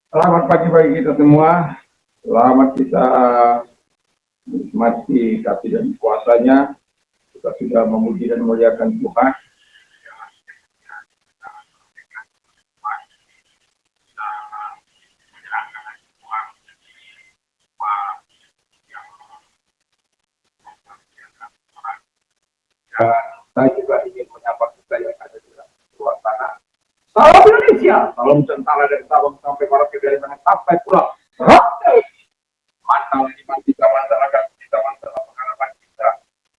Selamat pagi bagi kita semua. Selamat kita menikmati kasih dan kuasanya. Kita sudah memuji dan memuliakan Tuhan. Dan saya juga ingin menyapa kita yang ada di dalam luar sana. Salam Indonesia, salam centala dari Sabang sampai Merauke, dari mana sampai pulau. Mantal iman kita, masyarakat kita, masalah pengalaman kita.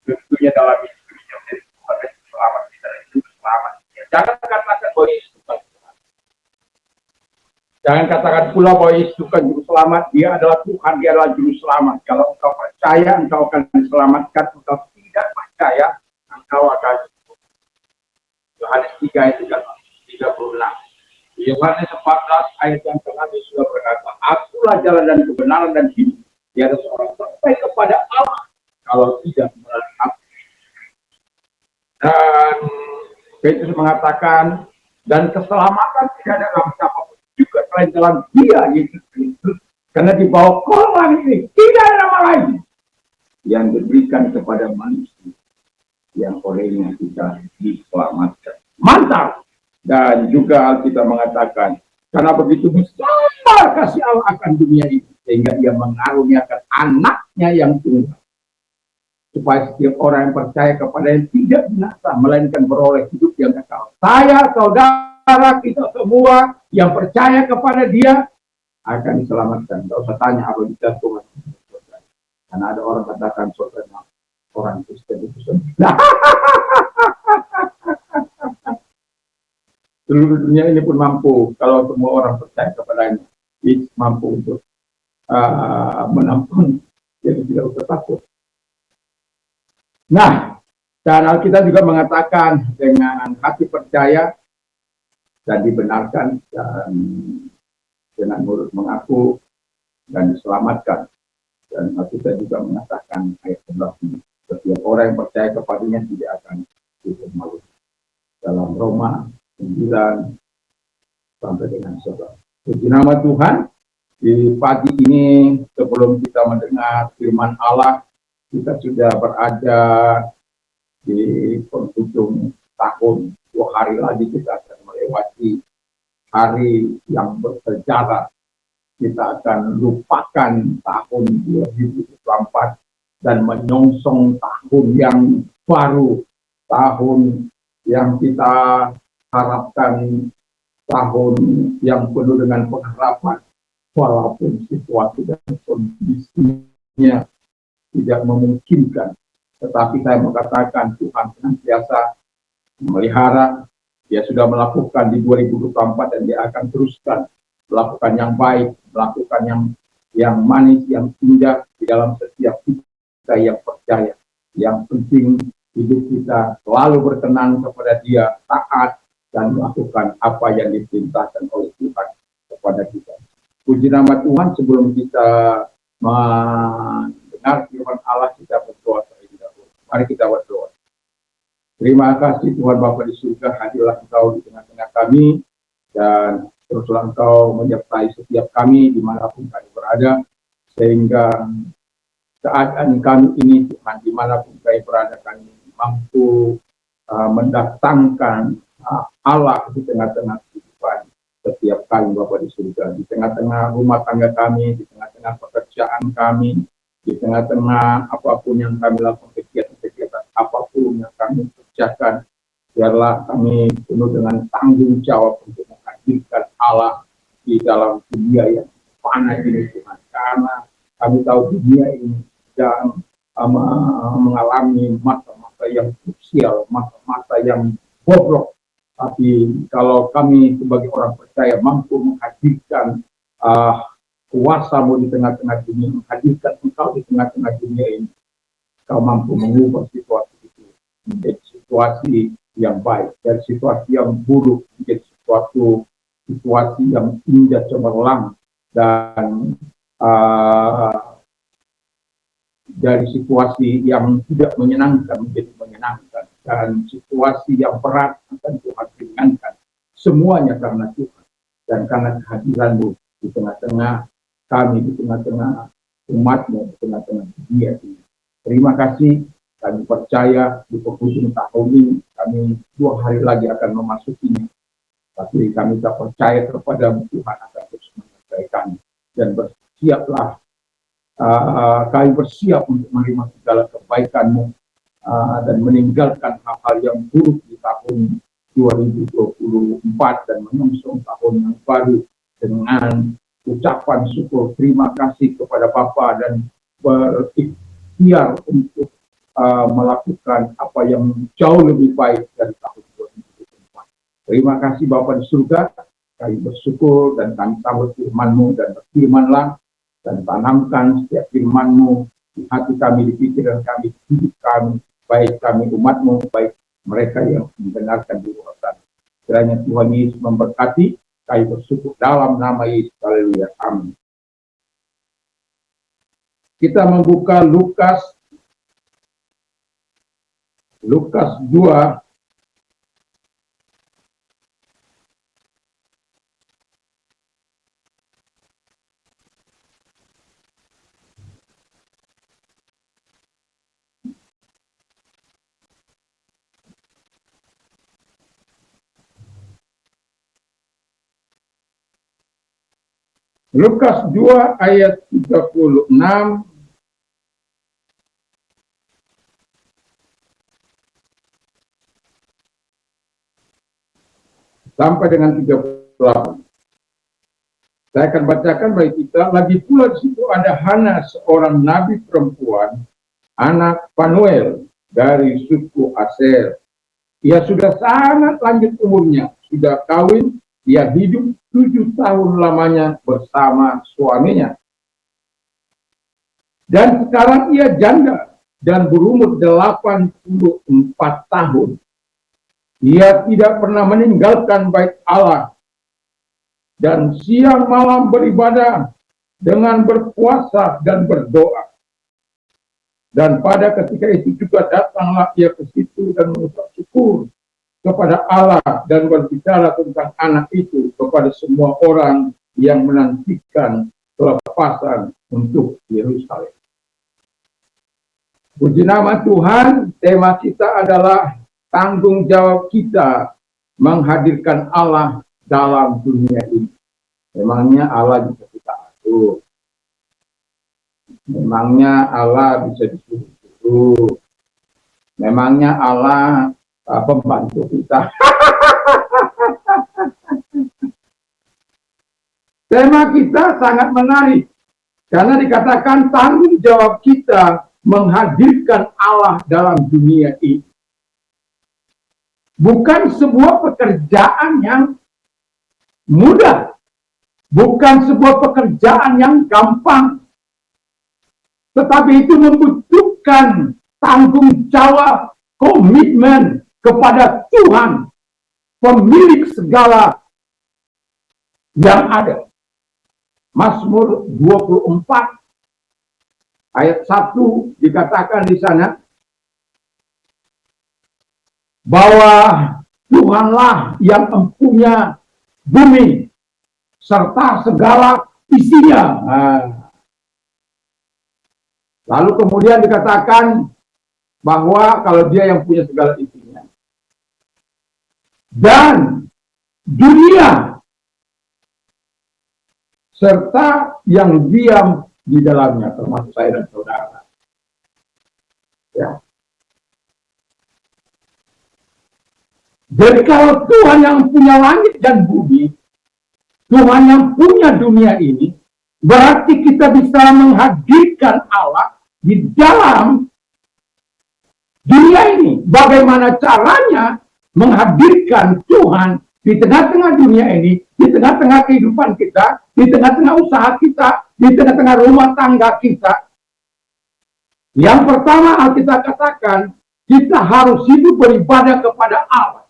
Tentunya dalam hidup ini menjadi Tuhan dan selamat kita dan juga selamat. Jangan katakan bahwa Yesus bukan Tuhan. Jangan katakan pula bahwa Yesus bukan juru selamat. Dia adalah Tuhan, dia adalah juru selamat. Kalau engkau percaya, engkau akan diselamatkan. Engkau tidak percaya, engkau akan. Yohanes 3 ayat 36. Yohanes 14 ayat yang tadi sudah berkata, akulah jalan dan kebenaran dan hidup. Tiada seorang sampai kepada Allah kalau tidak melalui aku. Dan Petrus mengatakan, dan keselamatan tidak ada dalam siapapun juga selain dalam Dia Yesus Kristus. Karena di bawah kolong ini tidak ada nama lain yang diberikan kepada manusia yang olehnya kita diselamatkan. Mantap. Dan juga kita mengatakan, karena begitu besar kasih Allah akan dunia ini, sehingga ia mengaruniakan anaknya yang tunggal, supaya setiap orang yang percaya kepada yang tidak binasa, melainkan beroleh hidup yang kekal. Saya, saudara, kita semua yang percaya kepada Dia akan diselamatkan. Tidak usah tanya apa bisa Tuhan. Karena ada orang katakan saudara, orang Kristen itu sendiri. Seluruh dunia ini pun mampu, kalau semua orang percaya kepadanya, mampu untuk menampung, jadi tidak usah takut. Nah, dan Alkitab juga mengatakan dengan hati percaya dan dibenarkan, dan dengan mulut mengaku dan diselamatkan. Dan Alkitab juga mengatakan ayat 11 ini, setiap orang yang percaya kepadanya tidak akan dipermalukan. Dalam Roma 9 sampai dengan 11. Puji nama Tuhan. Di pagi ini sebelum kita mendengar firman Allah, kita sudah berada di penghujung tahun. 2 hari lagi kita akan melewati hari yang bersejarah. Kita akan lupakan tahun 2024 dan menyongsong tahun yang baru, tahun yang kita harapkan, tahun yang penuh dengan pengharapan, walaupun situasi dan kondisinya tidak memungkinkan. Tetapi saya mengatakan Tuhan senantiasa memelihara. Dia sudah melakukan di 2024 dan dia akan teruskan melakukan yang baik, melakukan yang manis, yang indah di dalam setiap kita yang percaya. Yang penting hidup kita selalu berkenan kepada Dia, taat, dan melakukan apa yang diperintahkan oleh Tuhan kepada kita. Puji nama Tuhan. Sebelum kita mendengar firman Allah, kita berdoa terlebih dahulu. Mari kita berdoa. Terima kasih Tuhan Bapa di surga, hadirlah Engkau di tengah-tengah kami, dan teruslah Engkau menyertai setiap kami dimanapun kami berada, sehingga keadaan kami ini Tuhan, dimanapun kami berada, kami mampu mendatangkan Allah di tengah-tengah kehidupan setiap kami Bapa di surga, di tengah-tengah rumah tangga kami, di tengah-tengah pekerjaan kami, di tengah-tengah apapun yang kami lakukan, kegiatan-kegiatan apapun yang kami kerjakan, biarlah kami penuh dengan tanggung jawab untuk menghadirkan Allah di dalam dunia yang fana ini Tuhan. Karena kami tahu dunia ini sedang mengalami masa-masa yang krusial, masa-masa yang bobrok. Tapi kalau kami sebagai orang percaya mampu menghadirkan kuasa-Mu di tengah-tengah dunia, menghadirkan Engkau di tengah-tengah dunia ini, Kau mampu mengubah situasi itu menjadi situasi yang baik, dari situasi yang buruk menjadi situasi yang indah cemerlang, dan dari situasi yang tidak menyenangkan menjadi menyenangkan, dan situasi yang berat akan Tuhan ringankan. Semuanya karena Tuhan dan karena kehadiran-Mu di tengah-tengah kami, di tengah-tengah umatmu, di tengah-tengah dunia ini. Terima kasih, kami percaya di penghujung tahun ini, kami 2 hari lagi akan memasukinya. Tapi kami tak percaya kepada Tuhan akan terus menyertai kami. Dan bersiaplah, kami bersiap untuk menerima segala kebaikan-Mu dan meninggalkan hal-hal yang buruk di tahun 2024 dan menyongsong tahun yang baru dengan ucapan syukur terima kasih kepada Bapa dan berikhtiar untuk melakukan apa yang jauh lebih baik dari tahun 2024. Terima kasih Bapa di surga, kami bersyukur dan kami sambut firman-Mu dan berfirmanlah dan tanamkan setiap firman-Mu di hati kami, di pikiran kami, di hidup kami, baik kami umat-Mu, baik mereka yang mendengarkan di luar sana. Kiranya Tuhan Yesus memberkati, kami bersyukur dalam nama Yesus. Haleluya. Amin. Kita membuka Lukas 2 Lukas 2 ayat 36 sampai dengan 38. Saya akan bacakan bagi kita. Lagi pula di situ ada Hana, seorang nabi perempuan, anak Fanuel dari suku Aser. Ia sudah sangat lanjut umurnya, sudah kawin, ia hidup 7 tahun lamanya bersama suaminya. Dan sekarang ia janda dan berumur 84 tahun. Ia tidak pernah meninggalkan bait Allah dan siang malam beribadah dengan berpuasa dan berdoa. Dan pada ketika itu juga datanglah ia ke situ dan mengucap syukur kepada Allah dan berbicara tentang anak itu kepada semua orang yang menantikan kelepasan untuk Yerusalem. Puji nama Tuhan. Tema kita adalah tanggung jawab kita menghadirkan Allah dalam dunia ini. Memangnya Allah bisa kita atur. Memangnya Allah bisa disuruh. Memangnya Allah pembantu kita. Tema kita sangat menarik karena dikatakan tanggung jawab kita menghadirkan Allah dalam dunia ini. Bukan sebuah pekerjaan yang mudah, bukan sebuah pekerjaan yang gampang, tetapi itu membutuhkan tanggung jawab, komitmen kepada Tuhan, pemilik segala yang ada. Mazmur 24 ayat 1 dikatakan di sana bahwa Tuhanlah yang mempunyai bumi serta segala isinya. Lalu kemudian dikatakan bahwa kalau dia yang punya segala isinya dan dunia serta yang diam di dalamnya, termasuk saya dan saudara. Ya. Jadi kalau Tuhan yang punya langit dan bumi, Tuhan yang punya dunia ini, berarti kita bisa menghadirkan Allah di dalam dunia ini. Bagaimana caranya menghadirkan Tuhan di tengah-tengah dunia ini, di tengah-tengah kehidupan kita, di tengah-tengah usaha kita, di tengah-tengah rumah tangga kita. Yang pertama Alkitab katakan, kita harus hidup beribadah kepada Allah.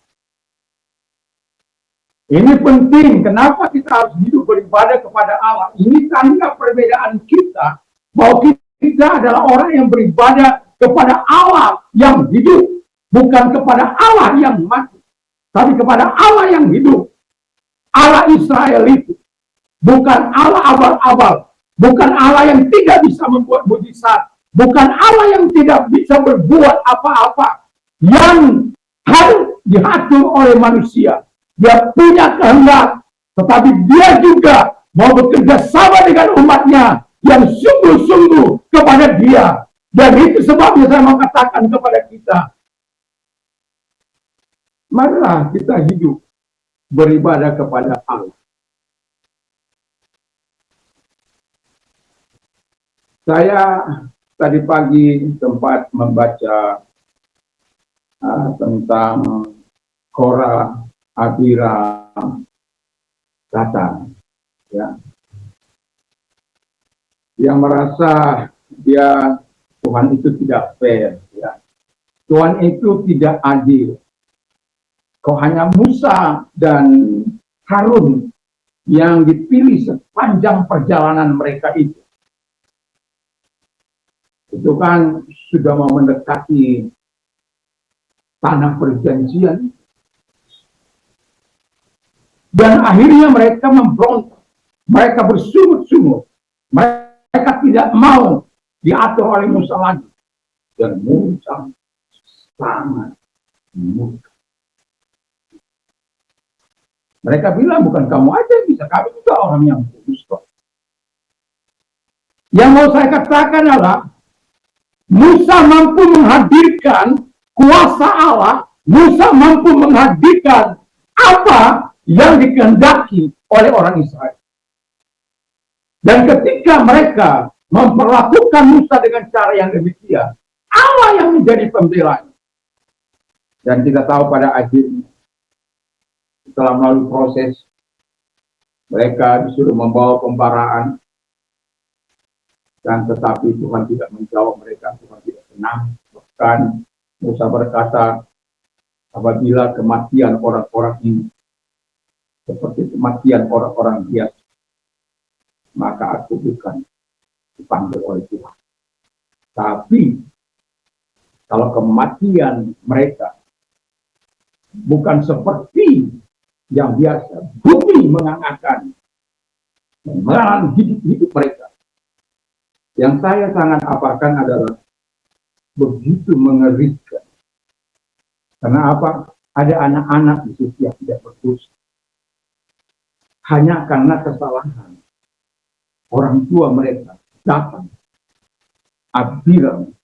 Ini penting. Kenapa kita harus hidup beribadah kepada Allah? Ini tanda perbedaan kita, bahwa kita adalah orang yang beribadah kepada Allah yang hidup, bukan kepada Allah yang mati, tapi kepada Allah yang hidup. Allah Israel itu. bukan Allah abal-abal, bukan Allah yang tidak bisa membuat mujizat, bukan Allah yang tidak bisa berbuat apa-apa, yang harus diatur oleh manusia. Dia punya kehendak, tetapi dia juga mau bekerja sama dengan umatnya yang sungguh-sungguh kepada dia. Dan itu sebabnya saya mau katakan kepada kita, marilah kita hidup beribadah kepada Allah. Saya tadi pagi sempat membaca tentang Korah, Abiram, Datan, ya, yang merasa Tuhan itu tidak fair, ya. Tuhan itu tidak adil. Kok hanya Musa dan Harun yang dipilih sepanjang perjalanan mereka itu. Itu kan sudah mau mendekati tanah perjanjian. Dan akhirnya mereka memberontak. Mereka bersungut-sungut. Mereka tidak mau diatur oleh Musa lagi. Dan Musa sangat murka. Mereka bilang, bukan kamu aja yang bisa, kami juga orang yang kudus kok. Yang mau saya katakan adalah, Musa mampu menghadirkan kuasa Allah. Musa mampu menghadirkan apa yang dikehendaki oleh orang Israel. Dan ketika mereka memperlakukan Musa dengan cara yang demikian, Allah yang menjadi pembelanya. Dan kita tahu pada akhirnya, setelah melalui proses, mereka disuruh membawa pembaraan, dan tetapi Tuhan tidak menjawab mereka, Tuhan tidak senang. Bahkan Musa berkata, apabila kematian orang-orang ini seperti kematian orang-orang biasa, maka aku bukan dipanggil oleh Tuhan. Tapi kalau kematian mereka bukan seperti yang biasa, bumi mengangkat melarang hidup mereka. Yang saya sangat apakan adalah begitu mengerikan. Karena apa? Ada anak-anak di situ yang tidak berdosa. Hanya karena kesalahan orang tua mereka, Datan, Abiram,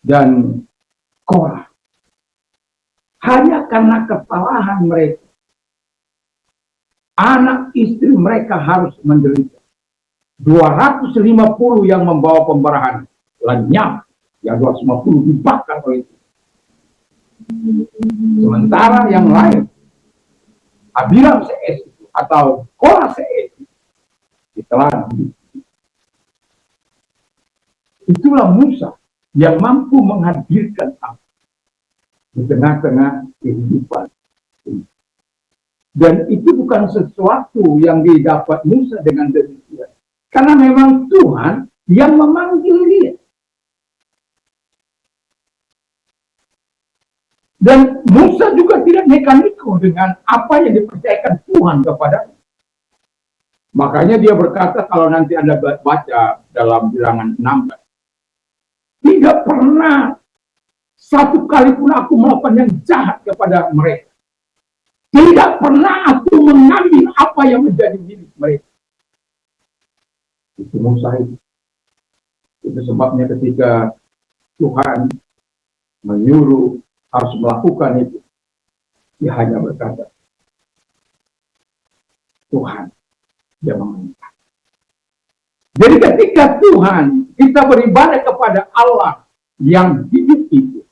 dan Korah. Hanya karena kesalahan mereka, anak istri mereka harus menderita. 250 yang membawa pembarahan, lenyap, yang 250 dibakar oleh itu. Sementara yang lain, Abiram CS atau Korah CS, ditelan. Itulah Musa yang mampu menghadirkan Allah di tengah-tengah kehidupan. Dan itu bukan sesuatu yang didapat Musa dengan demikian. Karena memang Tuhan yang memanggil dia. Dan Musa juga tidak neka-neko dengan apa yang dipercayakan Tuhan kepadanya. Makanya dia berkata, kalau nanti Anda baca dalam Bilangan 16, tidak pernah satu kali pun aku melakukan yang jahat kepada mereka. Tidak pernah aku mengambil apa yang menjadi milik mereka. Itu Musa itu. Itu sebabnya ketika Tuhan menyuruh harus melakukan itu, dia hanya berkata, Tuhan yang meminta. Jadi ketika Tuhan, kita beribadah kepada Allah yang hidup itu,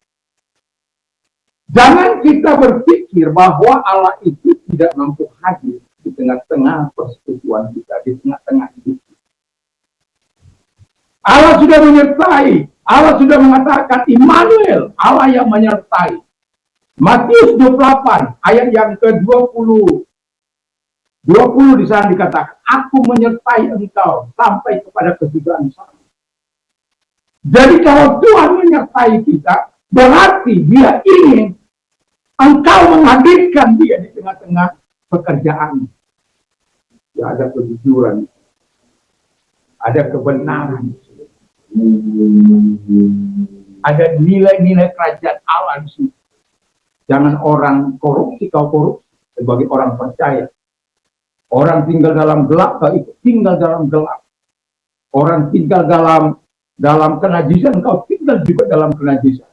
jangan kita berpikir bahwa Allah itu tidak mampu hadir di tengah-tengah persekutuan kita, di tengah-tengah hidup. Allah sudah menyertai, Allah sudah mengatakan Immanuel, Allah yang menyertai. Matius 28 ayat yang ke-20. 20 di sana dikatakan, aku menyertai engkau sampai kepada kesudahan sana. Jadi kalau Tuhan menyertai kita, berarti dia ingin engkau menghadirkan dia di tengah-tengah pekerjaan. ya ada kejujuran, ada kebenaran, ada nilai-nilai kerajaan Allah di situ. Jangan orang korupsi, kau korupsi sebagai orang percaya. Orang tinggal dalam gelap, kau ikut tinggal dalam gelap. Orang tinggal dalam kenajisan, kau tinggal juga dalam kenajisan.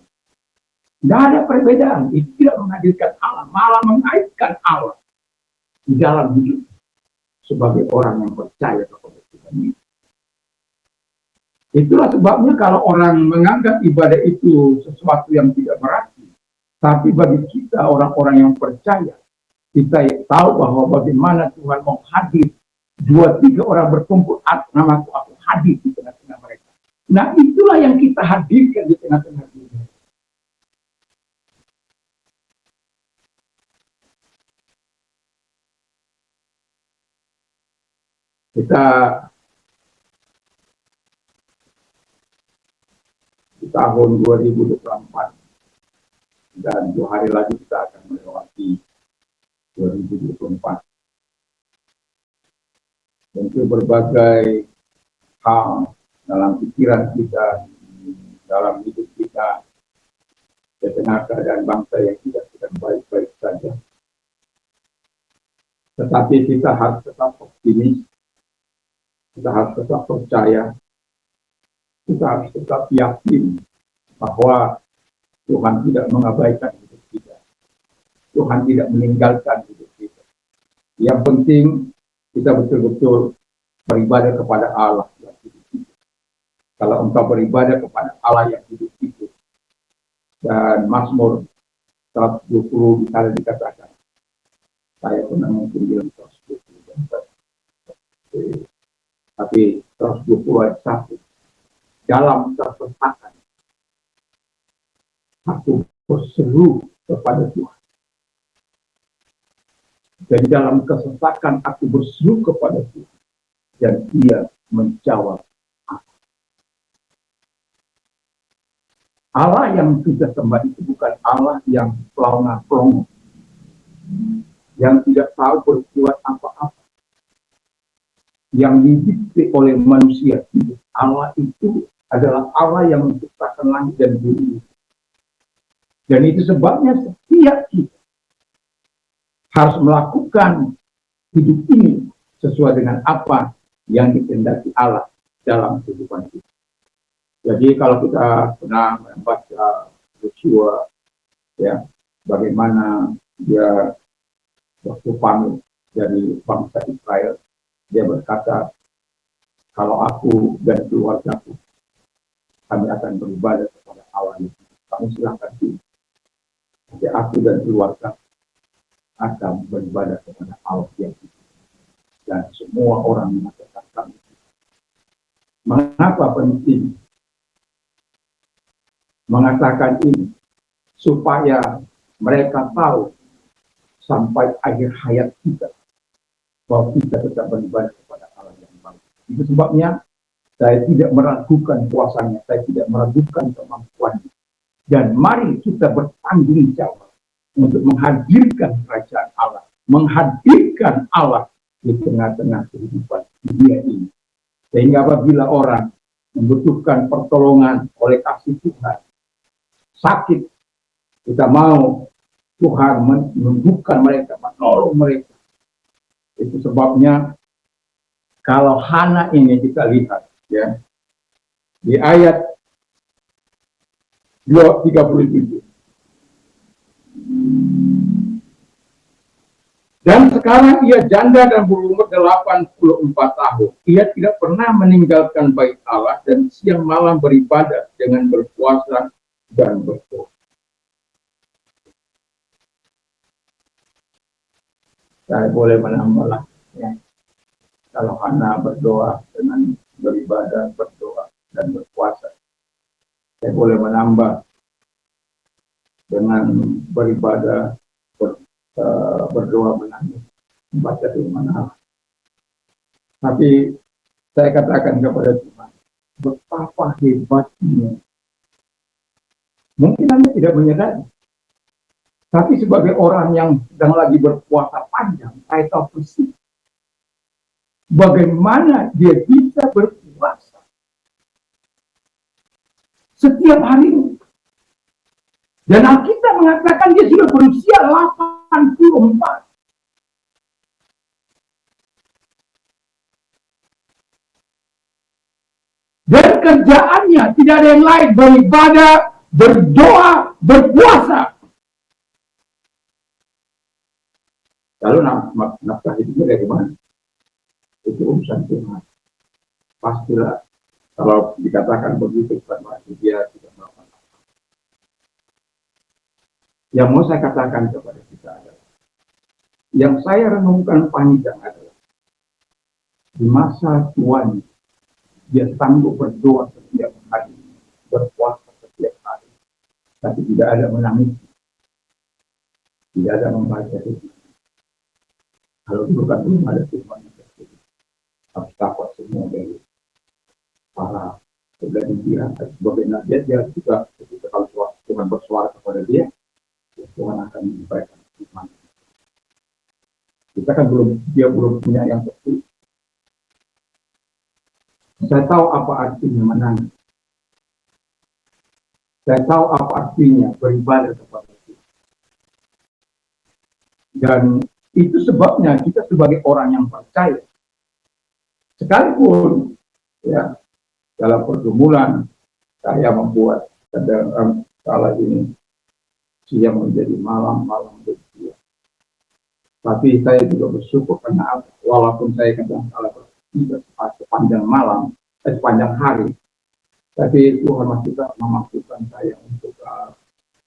Tidak ada perbedaan. Itu tidak menghadirkan Allah, malah mengaitkan Allah di dalam hidup sebagai orang yang percaya kepada Tuhan. Itulah sebabnya kalau orang menganggap ibadah itu sesuatu yang tidak berarti, tapi bagi kita orang-orang yang percaya, kita tahu bahwa bagaimana Tuhan mau hadir. 2-3 orang berkumpul, namaku aku hadir di tengah-tengah mereka. Nah, itulah yang kita hadirkan di tengah-tengah dunia. Kita di tahun 2024 dan 2 hari lagi kita akan melewati 2024. Tentu berbagai hal dalam pikiran kita, dalam hidup kita, di tengah keadaan bangsa yang tidak sedang baik-baik saja. Tetapi kita harus tetap optimis, kita harus tetap percaya, kita harus tetap yakin bahwa Tuhan tidak mengabaikan hidup kita. Tuhan tidak meninggalkan hidup kita. Yang penting kita betul-betul beribadah kepada Allah yang hidup itu. Kalau engkau beribadah kepada Allah yang hidup itu, dan Mazmur 120 bisa dikatakan, saya pernah mungkin bilang 120, tapi 120 ayat 1, dalam kesesakan aku berseru kepada Tuhan. Dan dalam kesesakan aku berseru kepada Tuhan, dan Dia menjawab aku. Allah yang kita sembah itu bukan Allah yang pelongo-pelongo, yang tidak tahu berbuat apa-apa, yang didikte oleh manusia. Allah itu adalah Allah yang menciptakan langit dan bumi. Dan itu sebabnya setiap kita harus melakukan hidup ini sesuai dengan apa yang dikehendaki Allah dalam kehidupan kita. Jadi kalau kita pernah membaca Yosua, ya, bagaimana dia waktu pamit dari bangsa Israel, dia berkata, kalau aku dan keluargaku, kami akan beribadah kepada Allah. Kamu silahkan pilih. Jadi aku dan keluarga akan beribadah kepada Allah yang hidup. Dan semua orang mengatakan kami. Mengapa penting mengatakan ini? Supaya mereka tahu sampai akhir hayat kita bahwa kita tetap beribadah kepada Allah yang baik. Itu sebabnya saya tidak meragukan kuasanya, saya tidak meragukan kemampuannya. Dan mari kita bertanggung jawab untuk menghadirkan kerajaan Allah, menghadirkan Allah di tengah-tengah kehidupan dunia ini. Sehingga apabila orang membutuhkan pertolongan oleh kasih Tuhan, sakit, kita mau Tuhan menyembuhkan mereka, menolong mereka. Itu sebabnya kalau Hana ini kita lihat, ya, di ayat 37. Dan sekarang ia janda dan berumur 84 tahun. Ia tidak pernah meninggalkan bait Allah dan siang malam beribadah dengan berpuasa dan berdoa. Saya boleh menambah, ya. Kalau Hana berdoa dengan beribadah, berdoa dan berpuasa, saya boleh menambah dengan beribadah, berdoa, menangis, membaca firman Allah. Tapi saya katakan kepada Tuhan, betapa hebatnya. Mungkin Anda tidak menyadari, tapi sebagai orang yang sedang lagi berpuasa panjang, saya tahu persis bagaimana dia bisa berpuasa setiap hari. Dan Alkitab mengatakan dia sudah berusia 84. Dan kerjaannya tidak ada yang lain beribadah, berdoa, berpuasa. Lalu nafkah hidupnya dari mana? Itu urusan Tuhan. Pastilah kalau dikatakan begitu berarti dia tidak melakukan apa. Yang mau saya katakan kepada kita adalah, yang saya renungkan panjang adalah di masa tuanya dia sanggup berdoa setiap hari, berpuasa setiap hari, tapi tidak ada menangis, tidak ada membaca itu. Kalau dulu kan belum ada Tuhan yang seperti harus takut semua dari para pribadi dia sebagai nabi. Dia juga ketika kalau Tuhan bersuara kepada dia, Tuhan akan memberikan iman. Kita kan belum punya yang seperti. Saya tahu apa artinya menangis. Saya tahu apa artinya beribadah kepada Tuhan. Dan itu sebabnya kita sebagai orang yang percaya, sekalipun ya dalam pergumulan saya membuat kala ini siang menjadi malam, malam menjadi siang. Tapi saya juga bersyukur karena walaupun saya kadang-kala tidak sepanjang malam, sepanjang hari, tapi Tuhan masih tak memampukan saya untuk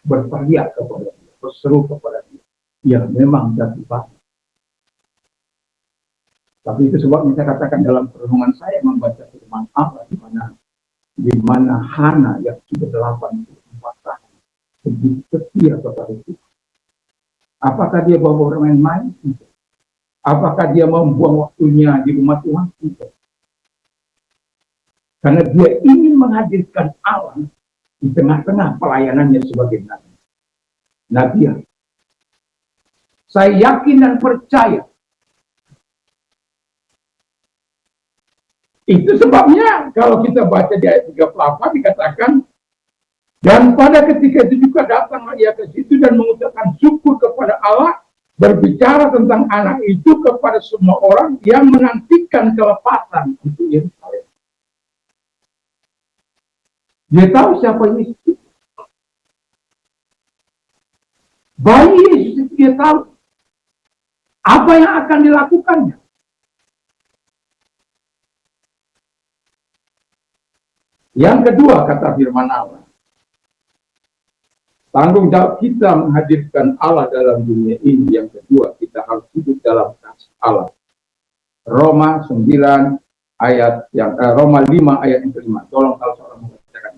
berteriak kepada Dia, berseru kepada Dia. Ya memang jatuh bangun. Tapi itu sebabnya saya katakan dalam perenungan saya membaca firman Allah di mana Hana yang sudah 84 tahun begitu setia kepada Tuhan. Apakah dia bawa bermain-main? Tidak. Apakah dia membuang waktunya di rumah Tuhan? Tidak. Karena dia ingin menghadirkan Allah di tengah-tengah pelayanannya sebagai nabi. Nabi. Saya yakin dan percaya. Itu sebabnya kalau kita baca di ayat 38 dikatakan, dan pada ketika itu juga datanglah ia ke situ dan mengucapkan syukur kepada Allah, berbicara tentang anak itu kepada semua orang yang menantikan kelepasan untuk Yerusalem. Dia tahu siapa Yesus. Bayi Yesus itu dia tahu apa yang akan dilakukannya. Yang kedua, kata firman Allah, tanggung jawab kita menghadirkan Allah dalam dunia ini. Yang kedua, kita harus hidup dalam kasih Allah. Roma 9 ayat yang Roma 5 ayat yang kelima. Tolong kalau seorang membacakan.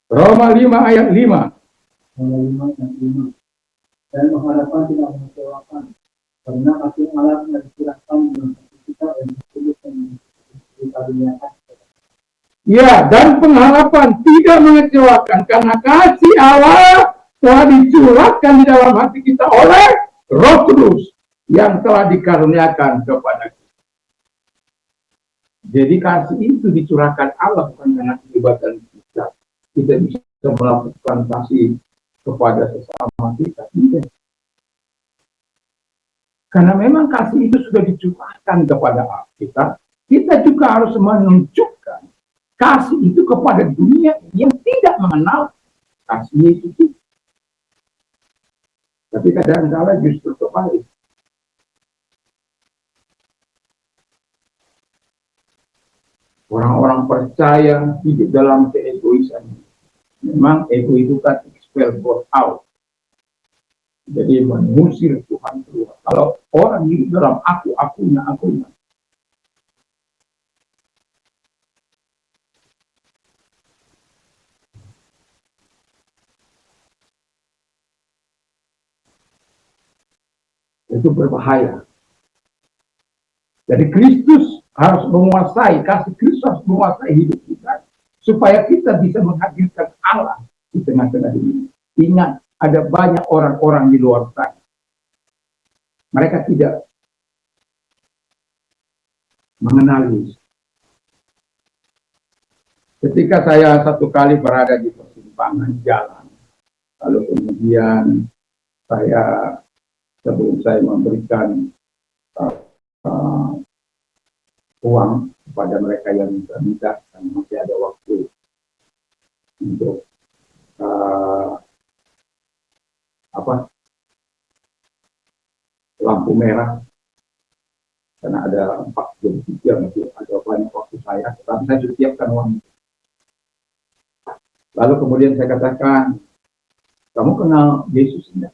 Roma 5 ayat 5. Roma 5 ayat 5. Dan mengharapkan tidak mengecewakan, karena kasih Allah yang dicurahkan dalam hati kita dan tulus yang dikaruniakan. Ya, dan pengharapan tidak mengecewakan karena kasih Allah telah dicurahkan di dalam hati kita oleh Roh Kudus yang telah dikaruniakan kepada kita. Jadi kasih itu dicurahkan Allah bukan karena kehebasan kita. Kita bisa melakukan kasih kepada sesama kita. Tidak. Karena memang kasih itu sudah dicurahkan kepada kita, kita juga harus menunjukkan kasih itu kepada dunia yang tidak mengenal kasih itu. Tapi kadang-kadang justru kebalik. Orang-orang percaya hidup dalam keegoisan. Memang ego itu kan expel God out. Jadi mengusir Tuhan keluar. Kalau orang hidup dalam akunya. Itu berbahaya. Jadi Kristus harus menguasai, kasih Kristus harus menguasai hidup kita. Supaya kita bisa menghadirkan Allah di tengah-tengah dunia. Ingat, ada banyak orang-orang di luar sana. Mereka tidak mengenal Yesus. Ketika saya satu kali berada di persimpangan jalan, lalu kemudian saya sebelum saya memberikan uang kepada mereka yang minta, dan masih ada waktu untuk lampu merah, karena ada 4 jam masih ada banyak waktu saya, tetapi saya sudah siapkan uang. Lalu kemudian saya katakan, kamu kenal Yesus enggak?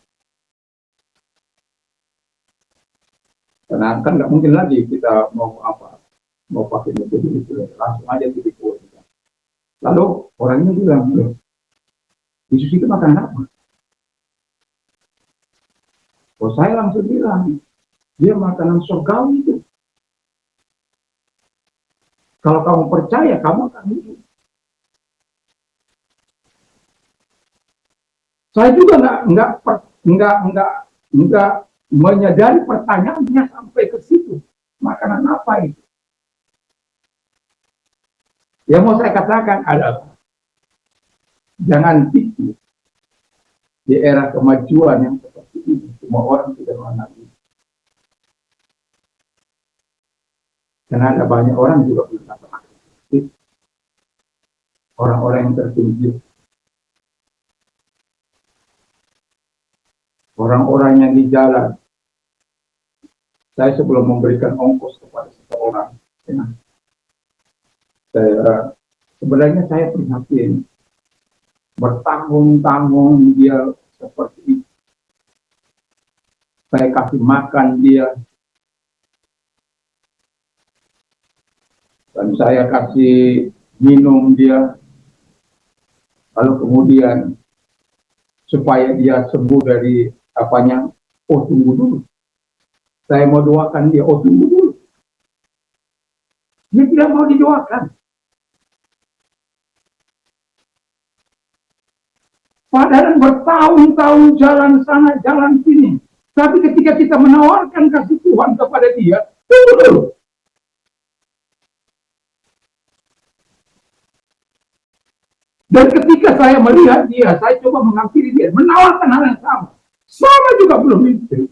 Karena kan nggak mungkin lagi kita mau pakai metode itu, langsung aja tipu. Lalu orangnya bilang, Yesus itu makan apa? Oh, saya langsung bilang, dia makanan surgawi itu. Kalau kamu percaya, kamu akan hidup. Saya juga nggak menyadari pertanyaannya sampai ke situ. Makanan apa itu? Yang mau saya katakan adalah jangan tipu di era kemajuan yang seperti ini. Semua orang tidak mengenal ini. Karena ada banyak orang juga belum dapat aktif. Orang-orang yang tertunjuk, orang-orang yang di jalan. Saya sebelum memberikan ongkos kepada seseorang, sebenarnya saya prihatin. Bertahun-tahun dia seperti itu. Saya kasih makan dia, dan saya kasih minum dia. Lalu kemudian supaya dia sembuh dari apanya, oh tunggu dulu, saya mau doakan dia, oh tunggu dulu. Dia tidak mau didoakan. Padahal bertahun-tahun jalan sana, jalan sini. Tapi ketika kita menawarkan kasih Tuhan kepada dia, tunggu dulu. Dan ketika saya melihat dia, saya coba menghampiri dia, menawarkan hal yang sama. Sama juga belum itu.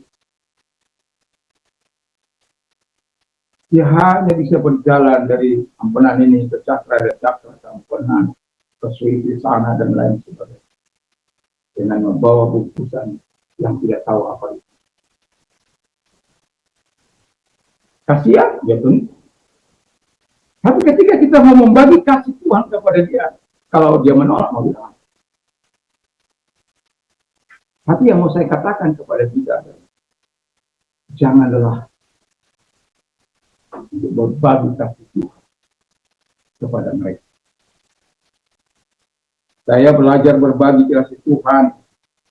Dia hanya bisa berjalan dari ampenan ini ke cakra dan cakra ke ampenan, ke suite sana dan lain sebagainya. Dengan membawa bungkusan yang tidak tahu apa itu. Kasihan, ya tentu. Tapi ketika kita mau membagi kasih Tuhan kepada dia, kalau dia menolak, mau bilang. Tapi yang mau saya katakan kepada kita adalah, janganlah untuk berbagi kasih Tuhan kepada mereka. Saya belajar berbagi kasih Tuhan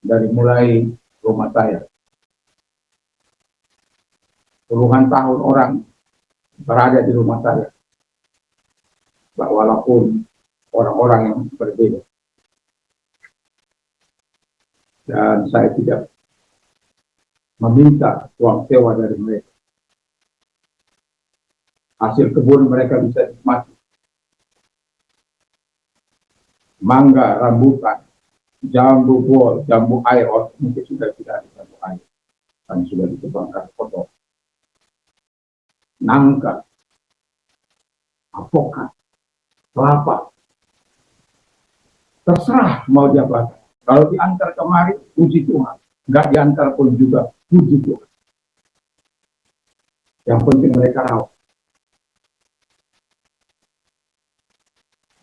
dari mulai rumah saya. Puluhan tahun orang berada di rumah saya. Walaupun orang-orang yang berbeda. Dan saya tidak meminta uang sewa dari mereka. Hasil kebun mereka bisa nikmati. Mangga, rambutan, jambu bol, jambu air, mungkin sudah tidak ada jambu air. Kan sudah ditebangkan potong. Nangka, apokat, kelapa. Terserah mau diapakan. Kalau diantar kemari, puji Tuhan. Enggak diantar pun juga, puji Tuhan. Yang penting mereka rawat.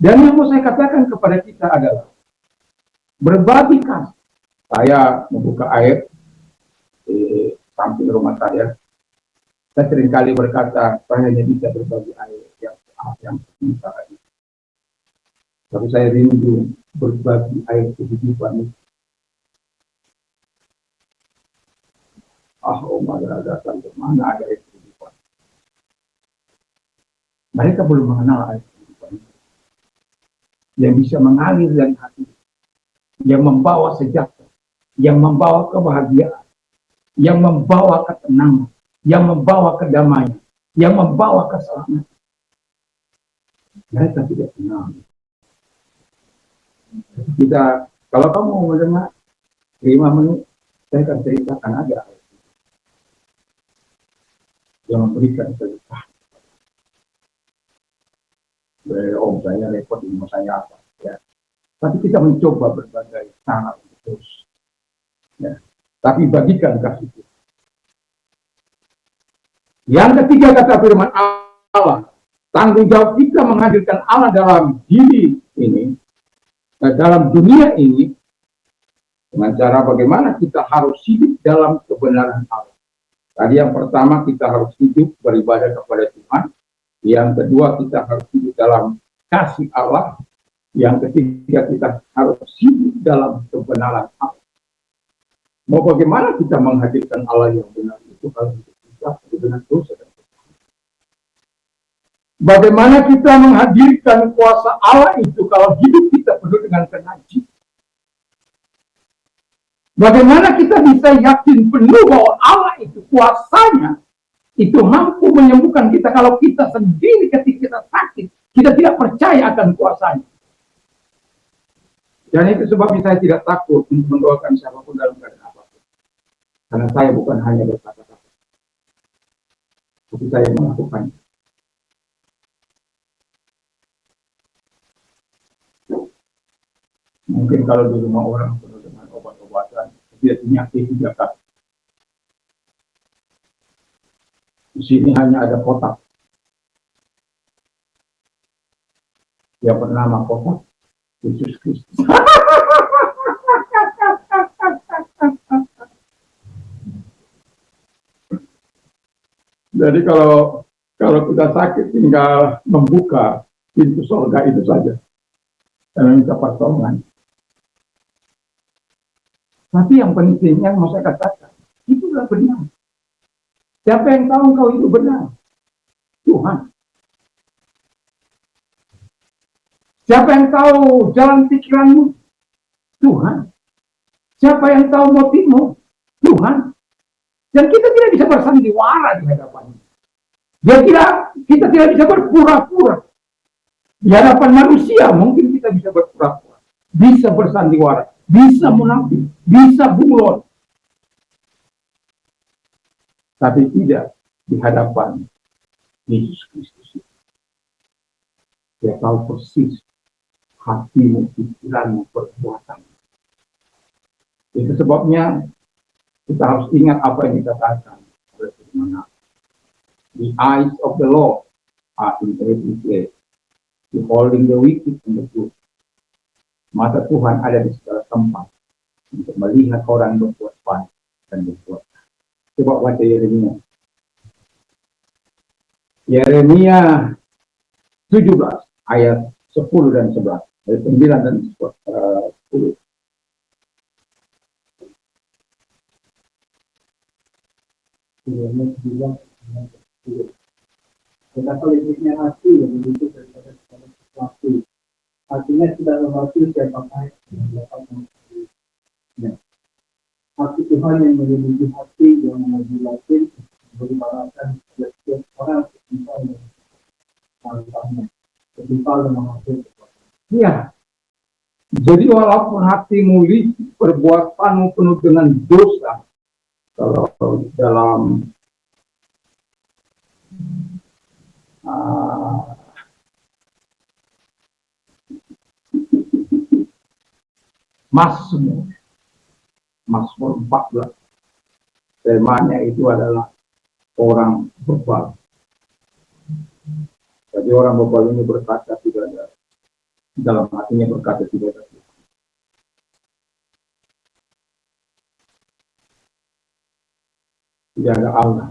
Dan yang mau saya katakan kepada kita adalah berbagi kasih. Saya membuka air di samping rumah saya. Saya seringkali berkata, saya hanya bisa berbagi air yang bisa. Tapi saya rindu berbagi air kehidupan. Datang ke mana ada air kehidupan. Mereka belum mengenal air kehidupan. Yang bisa mengalir dari hati. Yang membawa sejahtera. yang membawa kebahagiaan, yang membawa ketenangan, yang membawa kedamaian, yang membawa keselamatan. Mereka tidak kenal. Kita, kalau kamu mau mendengar 5 menit, saya akan ceritakan ada yang memberikan cerita. Om saya repot ilmu saya apa? Ya. Tapi kita mencoba berbagai cara untuk terus. Ya. Tapi bagikan kasih Tuhan. Yang ketiga kata firman Allah, tanggung jawab kita menghadirkan Allah dalam diri ini, dalam dunia ini, dengan cara bagaimana kita harus hidup dalam kebenaran Allah. Tadi yang pertama kita harus hidup beribadah kepada Tuhan. Yang kedua kita harus hidup dalam kasih Allah. Yang ketiga kita harus hidup dalam kebenaran Allah. Mau bagaimana kita menghadirkan Allah yang benar itu kalau kita dengan dosa dan kesalahan. Bagaimana kita menghadirkan kuasa Allah itu kalau hidup kita penuh dengan kenajisan. Bagaimana kita bisa yakin penuh bahwa Allah itu kuasanya itu mampu menyembuhkan kita kalau kita sendiri ketika kita sakit, kita tidak percaya akan kuasanya. Dan itu sebabnya saya tidak takut untuk mendoakan siapapun dalam keadaan apapun. Karena saya bukan hanya berkata-kata, tapi saya melakukannya. Mungkin kalau di rumah orang penuh dengan obat-obatan, dia punya T3K. Di sini hanya ada kotak. Yang bernama kotak Yesus Kristus. Jadi kalau kita sakit tinggal membuka pintu surga itu saja dan minta pertolongan. Tapi yang penting yang mau saya katakan, itulah benar. Siapa yang tahu kau itu benar? Tuhan. Siapa yang tahu jalan pikiranmu? Tuhan. Siapa yang tahu motifmu? Tuhan. Dan kita tidak bisa bersandiwara di hadapannya. Kita tidak bisa berpura-pura. Di hadapan manusia mungkin kita bisa berpura-pura. Bisa bersandiwara. Bisa munafik. Bisa buron. Tapi tidak di hadapan Yesus Kristus. Dia tahu persis hatimu, pikiranmu, perbuatanmu. Itu sebabnya kita harus ingat apa yang dikatakan oleh firman Allah. The eyes of the Lord are in every place, beholding the wicked and the good. Mata Tuhan ada di segala tempat untuk melihat orang berbuat baik dan berbuat. Coba baca Yeremia. Yeremia 17 ayat 10 dan 11. Ayat 9 dan 10. Betapa listriknya hati yang menunjuk daripada segala sesuatu. Artinya tidak mengerti siapakah yang dapat mengetahui. Hati Tuhan yang melindungi hati yang mengajukan berbalasan kepada setiap orang setimpal dengan manfaatnya, setimpal dengan hasil. Iya. Jadi walaupun hatimu licik, perbuatanmu penuh dengan dosa, kalau dalam Mazmur 14, temanya itu adalah orang bebal. Jadi orang bebal ini berkata tidak ada, dalam hatinya berkata tidak ada. Tidak ada Allah.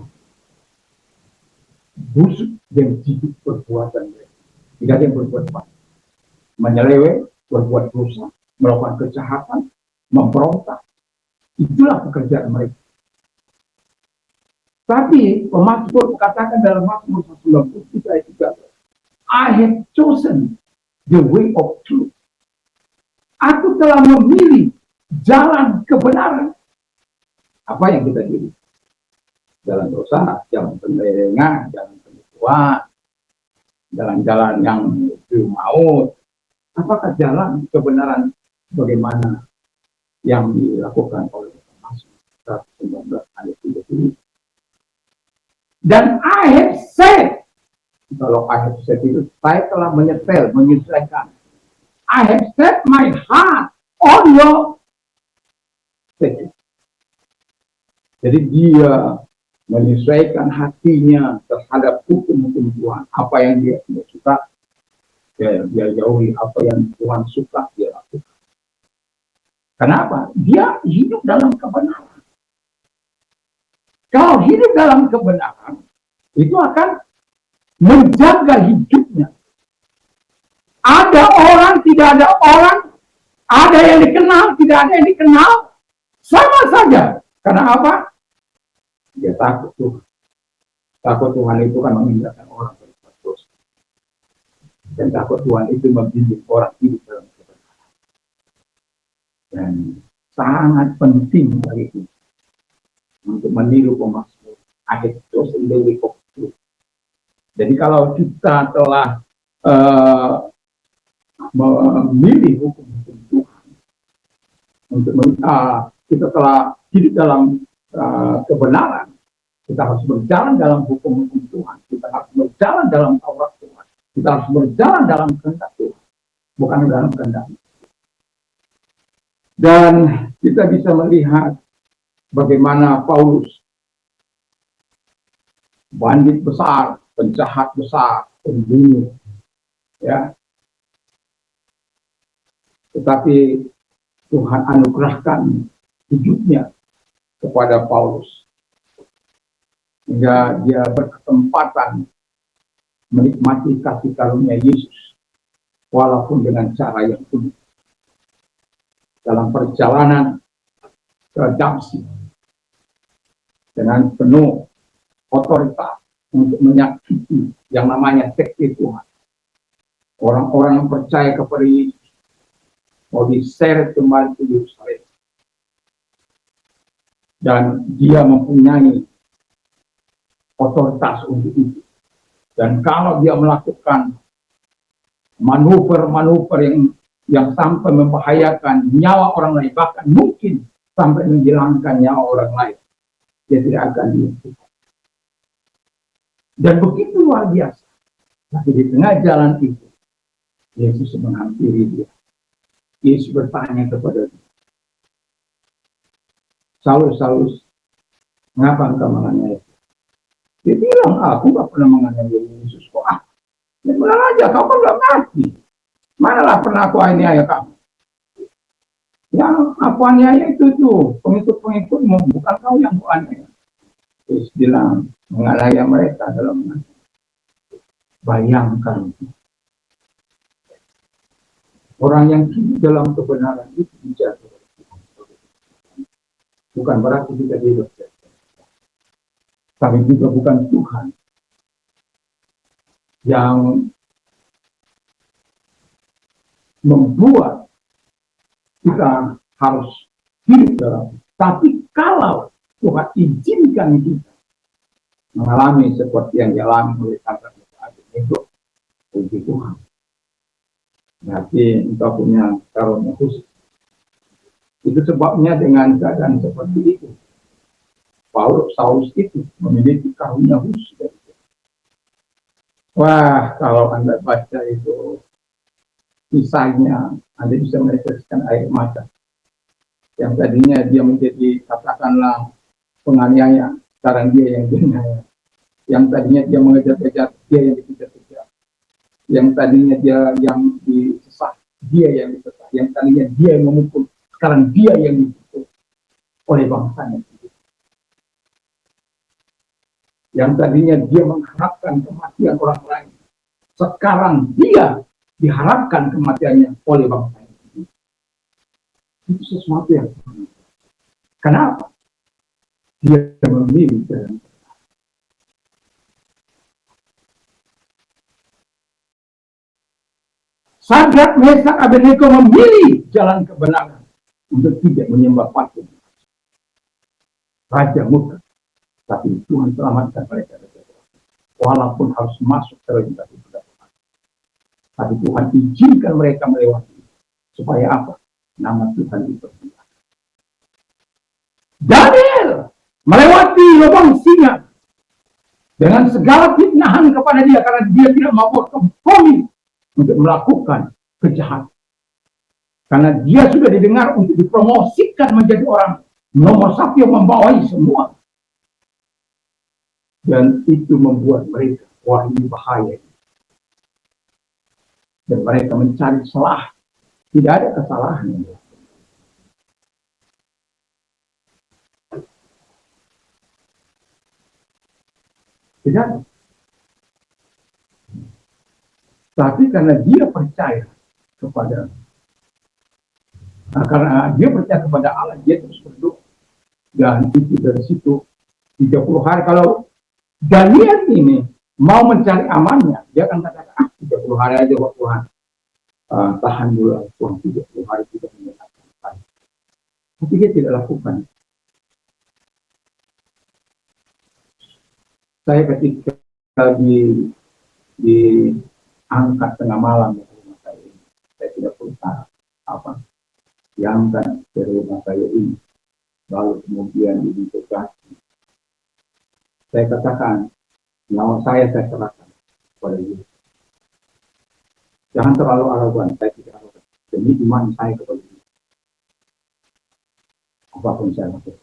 Busuk dan jijik perbuatan mereka. Tidak ada yang berbuat baik. Menyeleweng, berbuat dosa, melakukan kejahatan, memberontak. Itulah pekerjaan mereka. Tapi pemazmur katakan dalam Mazmur 93 ayat 3, I have chosen the way of truth. Aku telah memilih jalan kebenaran. Apa yang kita pilih? Jalan dosa, jalan penyelewengan, jalan penipuan, jalan-jalan yang menuju maut. Apakah jalan kebenaran bagaimana yang dilakukan oleh Mazmur 119 ayat 30? Dan I have said, kalau I have said itu, saya telah menyetel, menyesuaikan. I have set my heart on your statute. Jadi dia menyesuaikan hatinya terhadap hukum-hukum Tuhan. Apa yang dia tidak suka, dia jauhi. Apa yang Tuhan suka, dia lakukan. Kenapa? Dia hidup dalam kebenaran. Kalau hidup dalam kebenaran, itu akan menjaga hidupnya. Ada orang, tidak ada orang, ada yang dikenal, tidak ada yang dikenal, sama saja. Karena apa? Dia takut Tuhan. Takut Tuhan itu kan memindahkan orang berbuat dosa. Dan takut Tuhan itu membimbing orang hidup dalam kebenaran. Dan sangat penting bagi kita untuk meniru pemazmur ayat those in the way of truth. Jadi kalau kita telah memilih hukum-hukum Tuhan, untuk kita telah hidup dalam kebenaran, kita harus berjalan dalam hukum-hukum Tuhan, kita harus berjalan dalam Taurat Tuhan, kita harus berjalan dalam kehendak Tuhan, bukan dalam kehendak. Dan kita bisa melihat bagaimana Paulus, bandit besar, penjahat besar, pembunuh, ya, tetapi Tuhan anugerahkan hidupnya kepada Paulus, hingga dia berkesempatan menikmati kasih karunia Yesus, walaupun dengan cara yang unik. Dalam perjalanan ke Damsyik, dengan penuh otoritas untuk menyakiti yang namanya sekte Tuhan, orang-orang yang percaya kepada Yesus mau diseret kembali ke Yerusalem. Dan dia mempunyai otoritas untuk itu. Dan kalau dia melakukan manuver-manuver yang sampai membahayakan nyawa orang lain, bahkan mungkin sampai menghilangkan nyawa orang lain, dia tidak akan dihentikan. Dan begitu luar biasa. Tapi di tengah jalan itu, Yesus menghampiri dia. Yesus bertanya kepada dia, Saulus, Saulus, mengapa engkau menganiaya? Dia bilang, aku gak pernah menganiaya Yesus. Kok ya benar aja, kau kan gak mati. Manalah pernah aku aniaya kamu? Yang aku aniaya itu tuh, pengikut-pengikutmu, bukan kau yang aku aniaya. Terus bilang, menganiaya mereka dalam hati. Bayangkan, orang yang hidup dalam kebenaran itu dijaga. Bukan berarti kita hidup, tapi juga bukan Tuhan yang membuat kita harus hidup dalam. Tapi kalau Tuhan izinkan kita mengalami seperti yang dialami oleh sahabat itu, puji Tuhan. Berarti engkau punya karunia khusus. Itu sebabnya dengan keadaan seperti itu, Saulus itu memiliki karunia khusus. Wah, kalau Anda baca itu kisahnya, Anda bisa meneteskan air mata. Yang tadinya dia menjadi, katakanlah, penganiaya, sekarang dia yang dianiaya. Yang tadinya dia mengejar-kejar, dia yang dikejar-kejar. Yang tadinya dia yang disesat, dia yang disesat. Yang tadinya dia yang memukul, sekarang dia yang dipukul oleh bangsanya. Yang tadinya dia mengharapkan kematian orang lain, sekarang dia diharapkan kematiannya oleh bangsanya. Itu sesuatu yang kenapa? Dia memilih jalan. Sadrak, Mesak, Abednego memilih jalan kebenaran. untuk tidak menyembah patung raja muka, tapi Tuhan selamatkan mereka. Walaupun harus masuk terlebih dahulu, tapi Tuhan izinkan mereka melewati supaya apa? Nama Tuhan dipermuliakan. Daniel melewati lubang singa dengan segala fitnahan kepada dia karena dia tidak mau kompromi untuk melakukan kejahatan. Karena dia sudah didengar untuk dipromosikan menjadi orang nomor satu yang membawahi semua. Dan itu membuat mereka, wah ini bahaya. Dan mereka mencari salah. Tidak ada kesalahan. Tidak. Tapi karena dia percaya kepada Allah, dia terus berdoa. Dan itu dari situ 30 hari. Kalau Daniel ini mau mencari amannya, dia akan katakan, 30 hari aja buat Tuhan. Tahan dulu Tuhan, 30 hari tidak menyatakan. Tapi dia tidak lakukan. Saya ketika diangkat tengah malam ke rumah saya tidak berusaha diangkat dari rumah saya ini, lalu kemudian diintegrasi. Saya katakan, nyawa saya serahkan kepada Yesus. Jangan terlalu arogan, saya tidak arogan. Demi iman saya kepada Yesus. Apapun saya lakukan.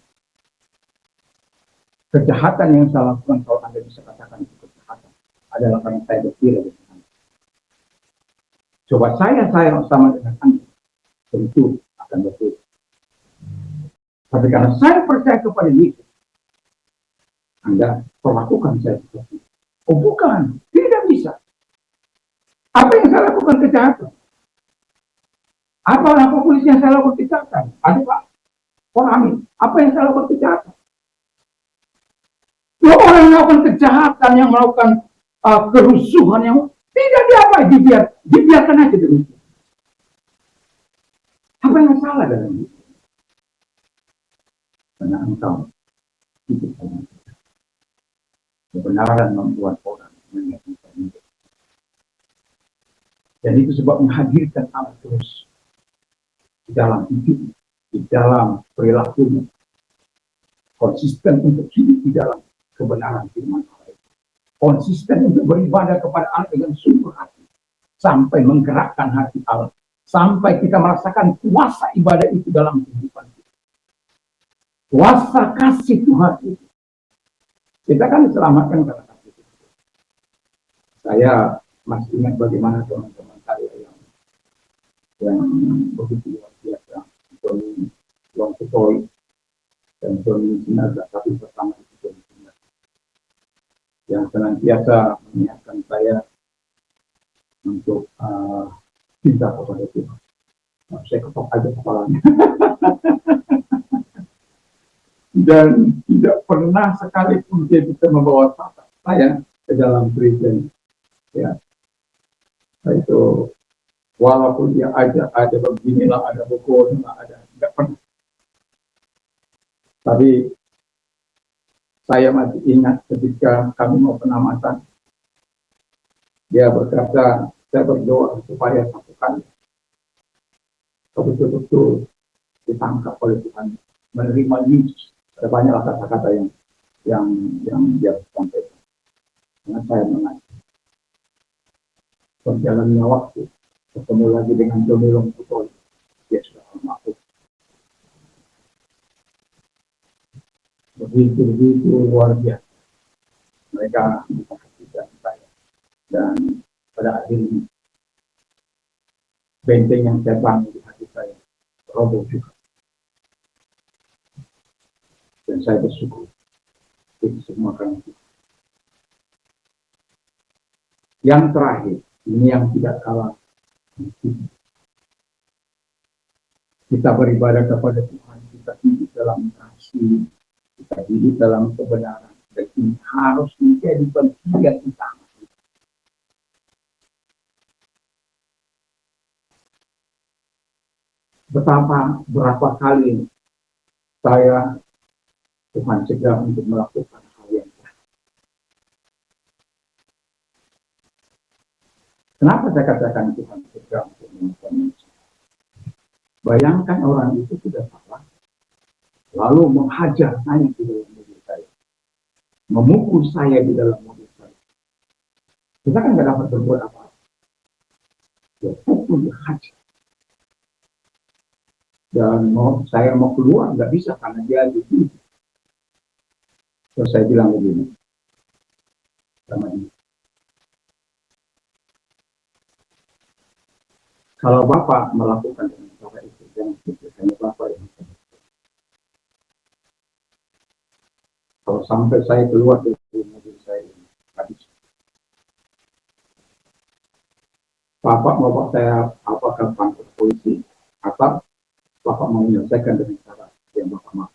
Kejahatan yang saya lakukan, kalau Anda bisa katakan itu kejahatan, adalah karena saya berkira dengan Anda. Coba saya sama dengan Anda, tentu akan betul. Tapi karena saya percaya kepada Yesus, Anda perlakukan saya seperti itu. Oh bukan, tidak bisa. Apa yang saya lakukan kejahatan? Apa polisi yang saya lakukan kejahatan? Ada Pak? Oh amin. Apa yang saya lakukan kejahatan? Orang yang melakukan kejahatan, yang melakukan kerusuhan, yang tidak diapain, dibiarkan aja demikian. Apa yang salah dalam itu? Karena engkau hidup dalam kebenaran membuat orang mengingatkan. Dan itu sebab menghadirkan Allah terus di dalam hidup, di dalam perilaku, konsisten untuk hidup di dalam kebenaran firman Allah. Konsisten untuk beribadah kepada Allah dengan sungguh hati, sampai menggerakkan hati Allah, sampai kita merasakan kuasa ibadah itu dalam kehidupan kita. Kuasa kasih Tuhan itu. Kita kan diselamatkan karena kasih Tuhan. Saya masih ingat bagaimana teman-teman saya yang begitu luar biasa, Tony Longkutoi dan Tony Sinaga, tapi pertama itu Tony Sinaga, yang senantiasa mengingatkan saya untuk cinta kepada Tuhan. Saya ketok aja kepalanya. Dan tidak pernah sekalipun dia bisa membawa saya ke dalam Kristen. Ya, itu walaupun dia ada beginilah, ada beginilah, ada tidak pernah. Tapi saya masih ingat ketika kami mau penamatan, dia berkata, saya berdoa supaya satu kali betul-betul ditangkap oleh Tuhan, menerima Yesus. Ada banyak kata-kata yang dia sampaikan. Karena saya mengaji. Berjalannya waktu, ketemu lagi dengan Tony Longkutoi, dia sudah almarhum. Begitu luar biasa. Mereka memperhatikan saya. Dan pada akhirnya, benteng yang saya bangun di hati saya, roboh juga. Dan saya bersyukur. Itu semua karena itu. Yang terakhir, ini yang tidak kalah. Kita beribadah kepada Tuhan, kita hidup dalam kasih, kita hidup dalam kebenaran, dan ini harus menjadi bagian utama. betapa berapa kali saya Tuhan cegah untuk melakukan hal yang salah. Kenapa saya katakan Tuhan cegah untuk melakukan yang salah? Bayangkan orang itu sudah salah, lalu menghajar saya di dalam mobil saya, memukul saya di dalam mobil saya. Kita kan nggak dapat berbuat apa-apa. Dia pukul, dia hajar. Dan saya mau keluar nggak bisa karena dia di sini. Terus saya bilang begini sama dia, kalau Bapak melakukan dengan cara itu, jangan pikir hanya Bapak yang akan. Kalau sampai saya keluar dari mobil saya ini, habis. Bapak mau bawa saya apakah kantor polisi atau Bapak mau menyelesaikan dengan cara yang Bapak mau.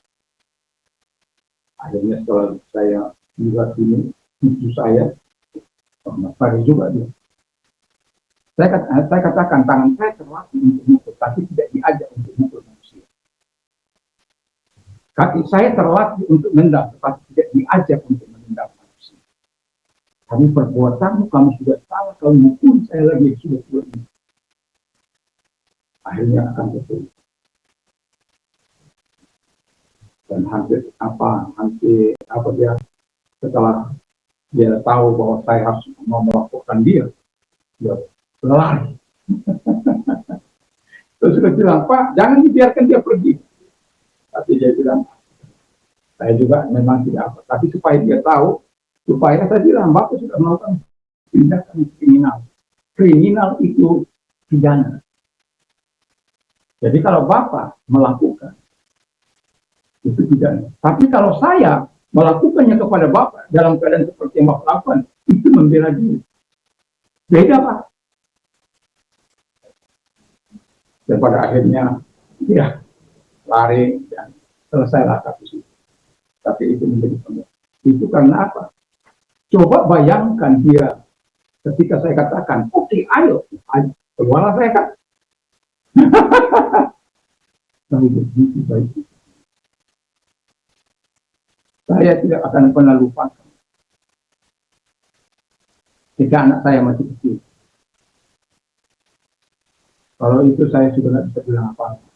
Akhirnya setelah saya lihat ini, itu saya tarik juga dia. Saya katakan tangan saya terlatih untuk mukul, tapi tidak diajak untuk mukul manusia. Kaki saya terlatih untuk nendang, tetapi tidak diajak untuk menendang manusia. Tapi perbuatanmu, kamu sudah salah, kalau mukul saya lagi sudah buat ini. Akhirnya akan betul. Dan hampir dia setelah dia tahu bahwa saya harus mau melakukan dia lari. Terus dia bilang, Pak, jangan dibiarkan dia pergi. Tapi dia bilang, saya juga memang tidak apa. Tapi supaya dia tahu, supaya saya bilang, Bapak sudah melakukan tindakan kriminal. Kriminal itu pidana. Jadi kalau Bapak melakukan, itu pidana. Tapi kalau saya melakukannya kepada Bapak dalam keadaan seperti yang Bapak lakukan, itu membela diri. Beda, Pak. Dan pada akhirnya dia lari dan selesailah kasus itu. Tapi itu menjadi penuh. Itu karena apa? Coba bayangkan dia ketika saya katakan, oke, ayo, keluarlah saya kan. Tapi begitu baik. Saya tidak akan pernah lupakan ketika anak saya masih kecil. Kalau itu saya sudah tidak bisa bilang apa-apa.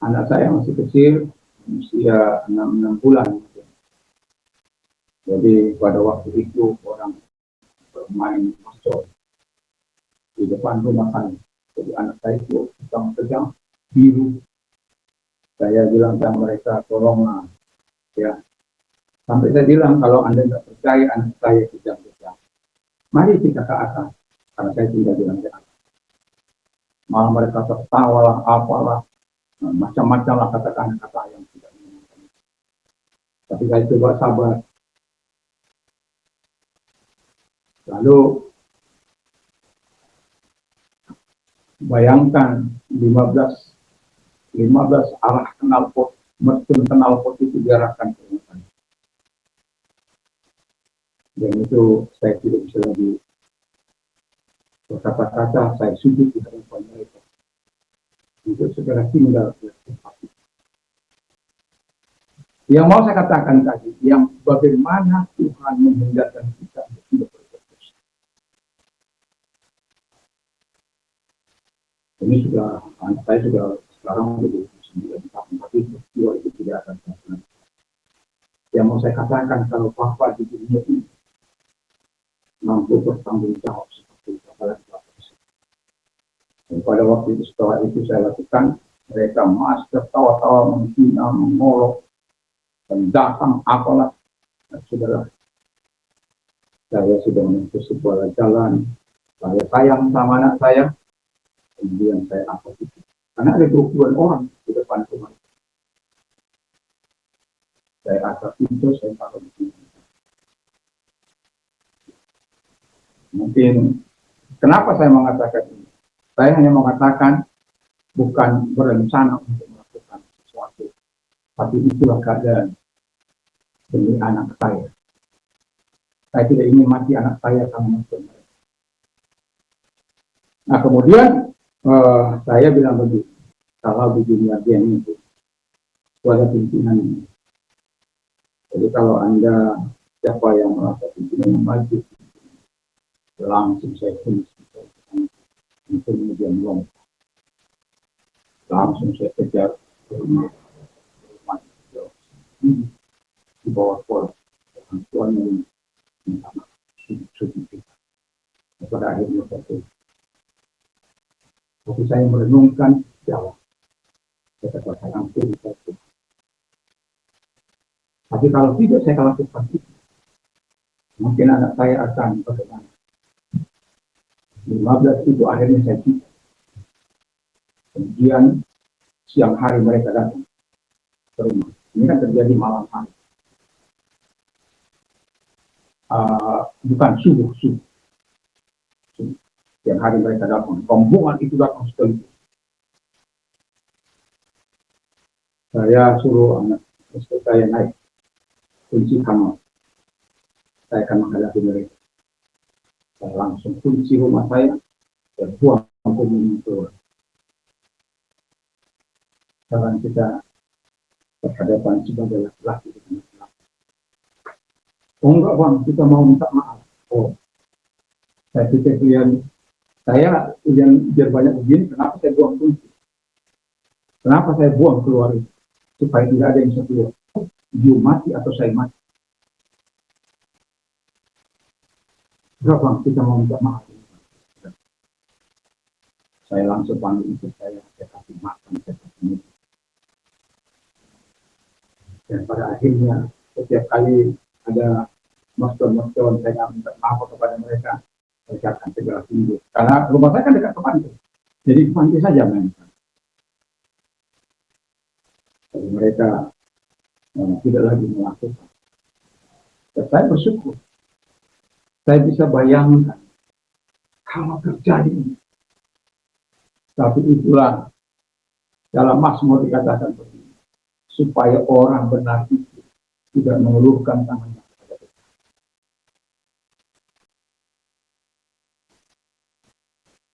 Anak saya masih kecil, usia 6 bulan. Jadi pada waktu itu orang bermain masuk di depan rumah kami. Jadi anak saya itu sedang biru. Saya bilang sama mereka, tolonglah. Ya. Sampai saya bilang, kalau Anda tidak percaya anak saya kejang-kejang, mari kita ke atas. Karena saya tinggal di lantai atas. Malah mereka tertawa lah, apalah. Macam-macam lah kata-kata yang tidak menyenangkan. Tapi saya coba sabar. Lalu bayangkan 15 arah knalpot, mesin knalpot itu diarahkan ke rumah. Dan itu saya tidak bisa lagi berkata-kata, saya sujud di hadapan mereka. Untuk segera tinggal di tempat itu. Yang mau saya katakan tadi, yang bagaimana Tuhan menghindarkan kita untuk tidak berbuat dosa. Ini sudah, anak saya sudah sekarang menjadi 9 tahun, tapi peristiwa itu tidak akan terjadi. Yang mau saya katakan, kalau Papa di dunia ini mampu bertanggung jawab seperti Bapak. Dan pada waktu itu, setelah itu saya lakukan, mereka masih tertawa-tawa, menghina, mengolok, dan datang apalah. Nah, saudara, saya sudah menempuh sebuah jalan, saya sayang sama anak saya, kemudian saya angkat itu. Karena ada 20 orang di depan rumah. Saya angkat itu, saya taruh di sini. Mungkin, kenapa saya mengatakan ini? Saya hanya mengatakan bukan berencana untuk melakukan sesuatu, tapi itulah keadaan demi anak saya. Saya tidak ingin mati anak saya sama mereka. Nah kemudian saya bilang begini, kalau di dunia game itu ada pimpinan ini. Jadi kalau Anda siapa yang merasa pimpinan yang maju, langsung saya tulis itu kemudian lompat. Langsung saya kejar ke rumah di bawah pol. Orang tuanya minta maaf, sudut kita. Pada akhirnya saya tapi saya merenungkan jawab. Saya kata saya ampun itu. Tapi kalau tidak saya lakukan itu, mungkin anak saya akan bagaimana. 15 itu akhirnya saya tidak. Kemudian siang hari mereka datang ke rumah. Ini kan terjadi malam hari. Bukan subuh. Siang hari mereka datang. Rombongan itu datang sekali. Saya suruh anak istri saya naik kunci kamar. Saya akan menghadapi mereka. Saya langsung kunci rumah saya dan buang kunci keluar. Sekarang kita berhadapan sebagai laki-laki dengan laki-laki. Oh enggak bang, kita mau minta maaf. Oh, saya pikir saya yang biar banyak begini, kenapa saya buang kunci? Kenapa saya buang keluar itu? Supaya tidak ada yang bisa keluar. You mati atau saya mati. Enggak bang, kita mau minta maaf. Saya langsung panggil itu saya kasih makan, saya kasih minum. Dan pada akhirnya setiap kali ada maston, saya minta maaf kepada mereka, saya akan segera tinggi. Karena rumah saya kan dekat ke pantai, jadi pantai saja mainkan. Jadi mereka tidak lagi melakukan. Dan saya bersyukur, saya bisa bayangkan kalau terjadi. Tapi itulah dalam Mazmur dikatakan begini, supaya orang benar itu tidak mengeluhkan tangannya.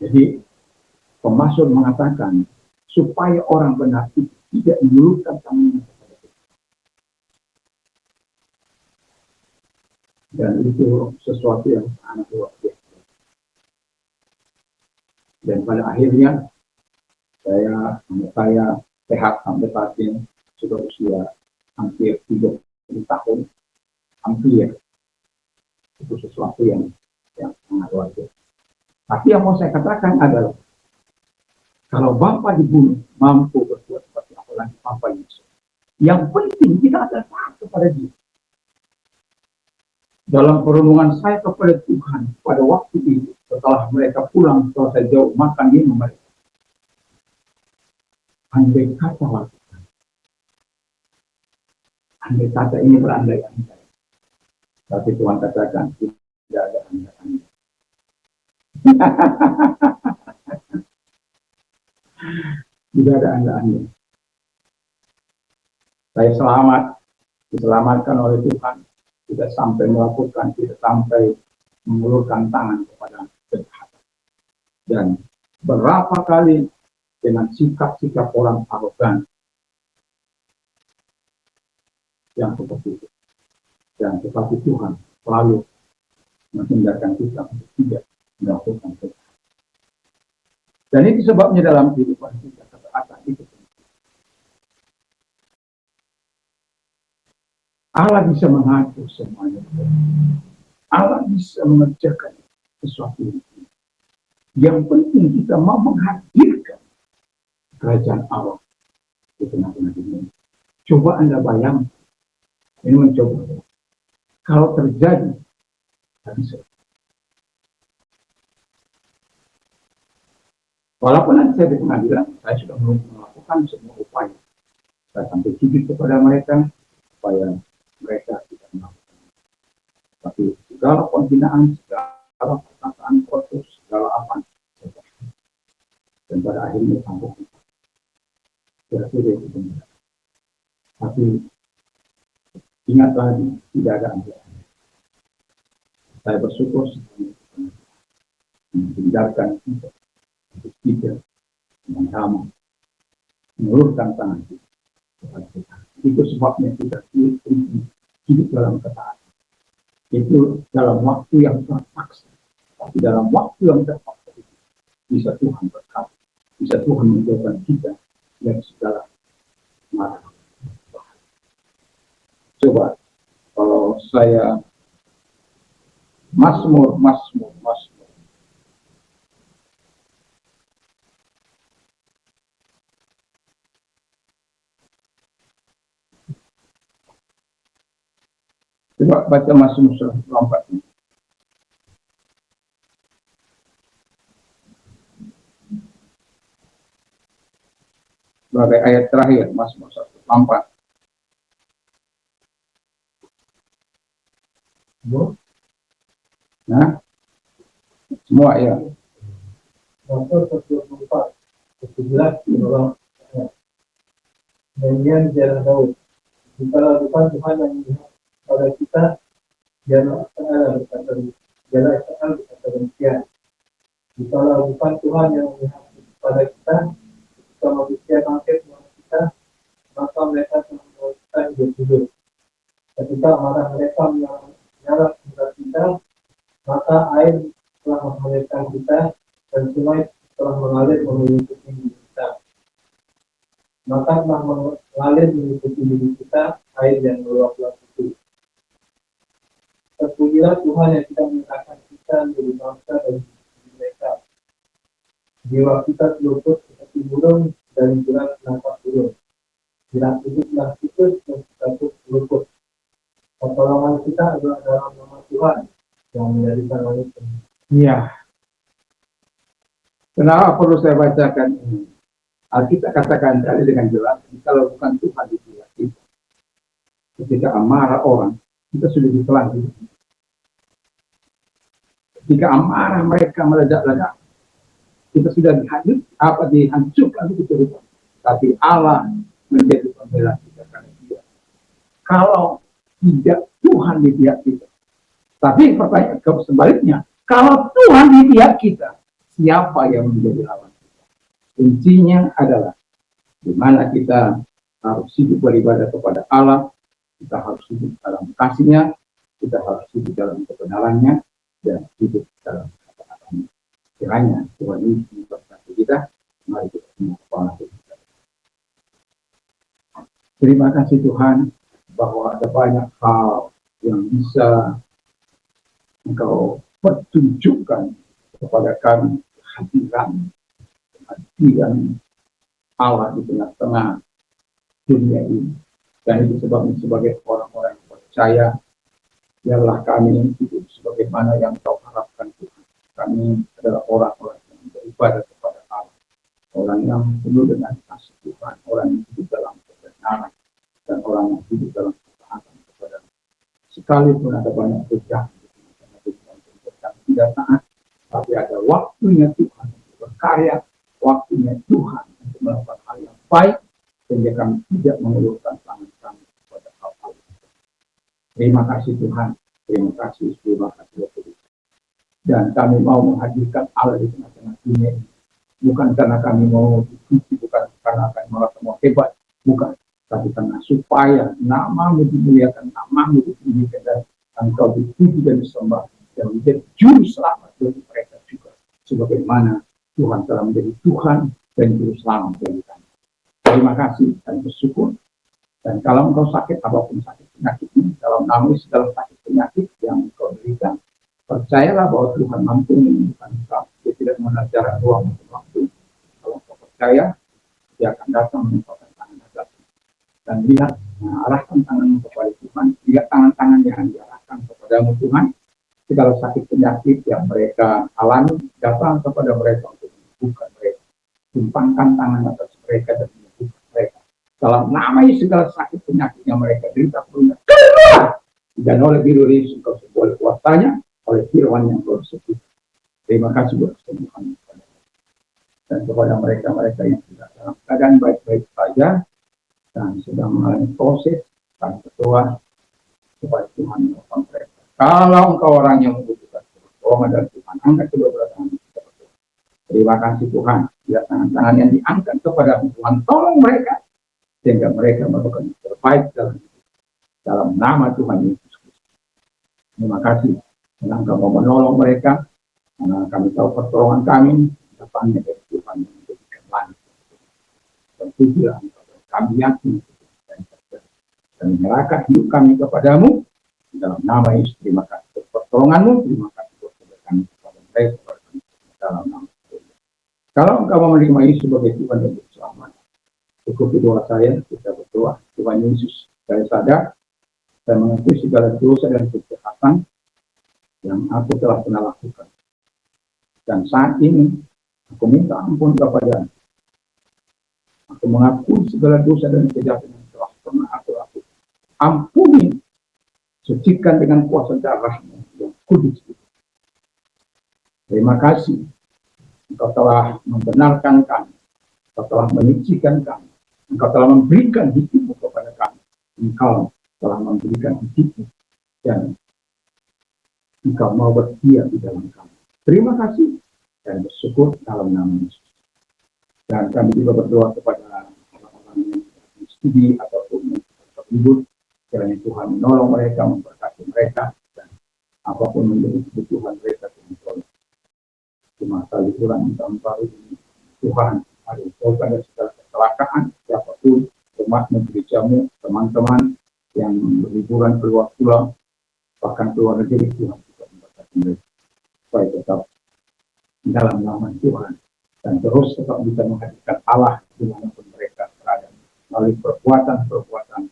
Jadi pemazmur mengatakan supaya orang benar itu tidak mengeluhkan tangannya. Dan itu sesuatu yang sangat luar biasa. Dan pada akhirnya saya sehat sampai saat ini, sudah usia hampir 30 tahun, hampir. Itu sesuatu yang sangat luar biasa. Tapi yang mau saya katakan adalah kalau Bapa dibunuh mampu berbuat seperti apa lagi Bapa Yesus. Yang penting kita ada taat kepada Dia. Dalam perenungan saya kepada Tuhan pada waktu itu, setelah mereka pulang, setelah saya jauh makan minum mereka, andai kata lakukan, andai kata ini berandai-andai, tapi Tuhan katakan tidak ada andai-andai. Tidak ada andai-andai. Saya diselamatkan oleh Tuhan. Tidak sampai melakukan, tidak sampai mengulurkan tangan kepada kejahatan. Dan berapa kali dengan sikap-sikap orang arogan yang seperti itu. Dan tetapi Tuhan selalu menghindarkan kita untuk tidak melakukan kejahatan. Dan itu sebabnya dalam kehidupan kita ketaatan itu. Allah bisa mengatur semuanya. Allah bisa mengerjakan sesuatu itu. Yang penting kita mau menghadirkan kerajaan Allah di tengah-tengah dunia. Coba Anda bayangkan, ini mencoba. Kalau terjadi, tidak bisa. Walaupun nanti saya di pengadilan, saya sudah melakukan semua upaya. Saya sampai sujud kepada mereka, supaya mereka tidak melakukan. Tapi segala penghinaan, segala perkataan kotor, segala apa, dan pada akhirnya sanggup. Kira-kira itu benar. Tapi ingat lagi, tidak ada andai-andai. Saya bersyukur sebenarnya menghindarkan kita Tidak dengan kamu menurunkan tangan kita kepada Tuhan. Itu sebabnya kita hidup dalam ketaatan. Itu dalam waktu yang terpaksa. Tapi dalam waktu yang terpaksa itu bisa Tuhan berkati. Bisa Tuhan menjauhkan kita dari segala marah. Coba kalau saya Mazmur. Coba baca Mazmur 104. Sebagai ayat terakhir, Mazmur 104. Nah, semua ya. Mazmur 104, 17 orang nyanyian jalan Daud. Jikalau bukan Tuhan yang melihat pada kita, jangan berkata demikian. Jikalau bukan Tuhan yang melihat pada kita, jika manusia bangkit melawan kita, maka mereka telah membuat kita hidup. Ketika amarah mereka menyala kepada kita, maka air telah mengalirkan kita dan sungai telah mengalir mengikuti diri kita. Maka telah mengalir mengikuti diri kita air yang meluap-luap itu. Terpujilah Tuhan yang tidak menyerahkan kita menjadi bangsa dan mereka. Jiwa kita terluput seperti burung dari jerat penangkap burung. Jerat itu telah putus dan kita terluput. Pertolongan kita adalah dalam nama Tuhan yang menjadikan langit. Iya. Kenapa perlu saya bacakan ini? Alkitab katakan tadi dengan jelas, kalau bukan Tuhan di pihak kita, ketika amarah orang, kita sudah ditelan. Ketika amarah mereka meledak-ledak, kita sudah dihancurkan itu kehidupan. Tapi Allah menjadi pembela kita karena Dia. Kalau tidak Tuhan di pihak kita, tapi pertanyaan sebaliknya, kalau Tuhan di pihak kita, siapa yang menjadi lawan? Kuncinya adalah di mana kita harus hidup beribadah kepada Allah, kita harus hidup dalam kasih-Nya, kita harus hidup dalam kebenarannya, dan hidup dalam kata-katanya. Kiranya Tuhan ini memberkati kita. Mari kita semua kepala kita. Terima kasih Tuhan bahwa ada banyak hal yang bisa Engkau pertunjukkan kepada kami kehadiran Allah di tengah-tengah dunia ini. Dan itu sebabnya sebagai orang-orang yang percaya, biarlah kami hidup sebagaimana yang Kau harapkan Tuhan. Kami adalah orang-orang yang beribadah kepada Allah, orang yang penuh dengan kasih Tuhan, orang yang hidup dalam kebenaran, dan orang yang hidup dalam ketaatan kepada sekalipun ada banyak perubahan kami tidak taat, tapi ada waktunya Tuhan untuk berkarya, waktunya Tuhan untuk melakukan hal yang baik, sehingga kami tidak mengulurkan tangan kami kepada hal-hal itu. Terima kasih Tuhan, terima kasih Tuhan. Dan kami mau menghadirkan Allah di tengah-tengah dunia ini. Bukan karena kami mau dipuji, bukan karena kami merasa mau hebat, bukan. Tapi karena supaya nama-Mu dimuliakan, nama-Mu ditinggikan, dan Engkau dipuji dan disembah, dan menjadi juru selamat bagi mereka juga. Sebagaimana Tuhan telah menjadi Tuhan dan juru selamat bagi kami. Terima kasih dan bersyukur. Dan kalau engkau sakit, apapun sakit penyakit ini, dalam nama segala sakit penyakit yang engkau berikan, percayalah bahwa Tuhan mampu menyembuhkan engkau. Dia tidak mengajarkan ruang untuk waktu. Kalau engkau percaya, Dia akan datang menyembuhkan tangan atas. Dan lihat, arahkan tanganmu kepada Tuhan. Lihat tangan-tangan yang diarahkan kepadamu Tuhan. Segala sakit penyakit yang mereka alami, datang kepada mereka untuk menyembuhkan mereka. Timpangkan tangan atas mereka dan menyembuhkan mereka. Dalam nama segala sakit penyakit yang mereka derita, keluar! Dan oleh biru Yesus, engkau sembuh kuasanya, oleh firman yang kau sebut. Terima kasih buat kesembuhan dan kepada mereka-mereka yang tidak dalam keadaan baik-baik saja dan sedang mengalami proses dan berdoa supaya Tuhan menolong mereka. Kalau engkau orang yang membutuhkan pertolongan dari Tuhan, angkat kedua belah tangan kita berdoa. Terima kasih Tuhan, ya tangan-tangan yang diangkat kepada Tuhan, tolong mereka, sehingga mereka melakukan yang terbaik dalam nama Tuhan Yesus Kristus. Terima kasih, karena Engkau mau menolong mereka, karena kami tahu pertolongan kami, datangnya dari Tuhan yang menjadikan langit. Dan tujuan kami yakin, dan menyerahkan hidup kami kepadamu, dalam nama Yesus. Terima kasih untuk pertolonganmu, terima kasih untuk kebaikan kepada mereka, dalam nama Yesus. Kalau engkau mau menerima Yesus sebagai Tuhan dan Juru Selamat, cukup doa saya, kita berdoa. Tuhan Yesus, saya sadar, saya mengakui segala dosa dan kejahatan yang aku telah pernah lakukan. Dan saat ini, aku minta ampun kepada aku mengakui segala dosa dan kejahatan yang telah pernah aku lakukan. Ampuni, sucikan dengan kuasa darah-Mu yang kudus. Terima kasih, Engkau telah membenarkan kami, Engkau telah menyucikan kami, Engkau telah memberikan hidup kepada kami, Engkau telah memberikan hidup dan Engkau mau bersedia di dalam kami. Terima kasih dan bersyukur dalam nama Yesus. Dan kami juga berdoa kepada orang-orang yang studi ataupun terhibur, kiranya Tuhan menolong mereka, memberkati mereka, dan apapun menjadi kebutuhan mereka, Tuhan. Di masa liburan tahun baru ini, Tuhan ada jauhkan dari segala kecelakaan, siapapun, umatmu, gerejamu, teman-teman yang berliburan keluar pulau, bahkan keluar negeri, Tuhan juga memberkati mereka, supaya tetap dalam nama Tuhan, dan terus tetap bisa menghadirkan Allah dimanapun mereka berada, melalui perbuatan-perbuatan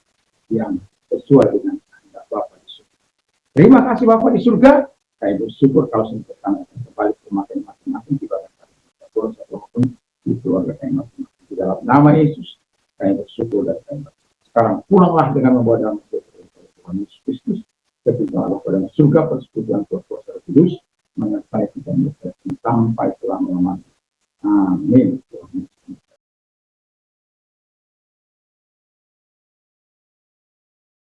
yang sesuai dengan kehendak Bapa di surga. Terima kasih Bapa di surga. Saya bersyukur kalau sempat kami kembali ke rumah masing-masing di bawah dosa apapun di keluarga kami masing-masing. Di dalam nama Yesus, saya bersyukur dan saya sekarang pulanglah dengan membawa dalam Tuhan Yesus Kristus, ketika Allah pada surga persekutuan kuasa kudus menyertai kita sampai selama-lamanya. Amin.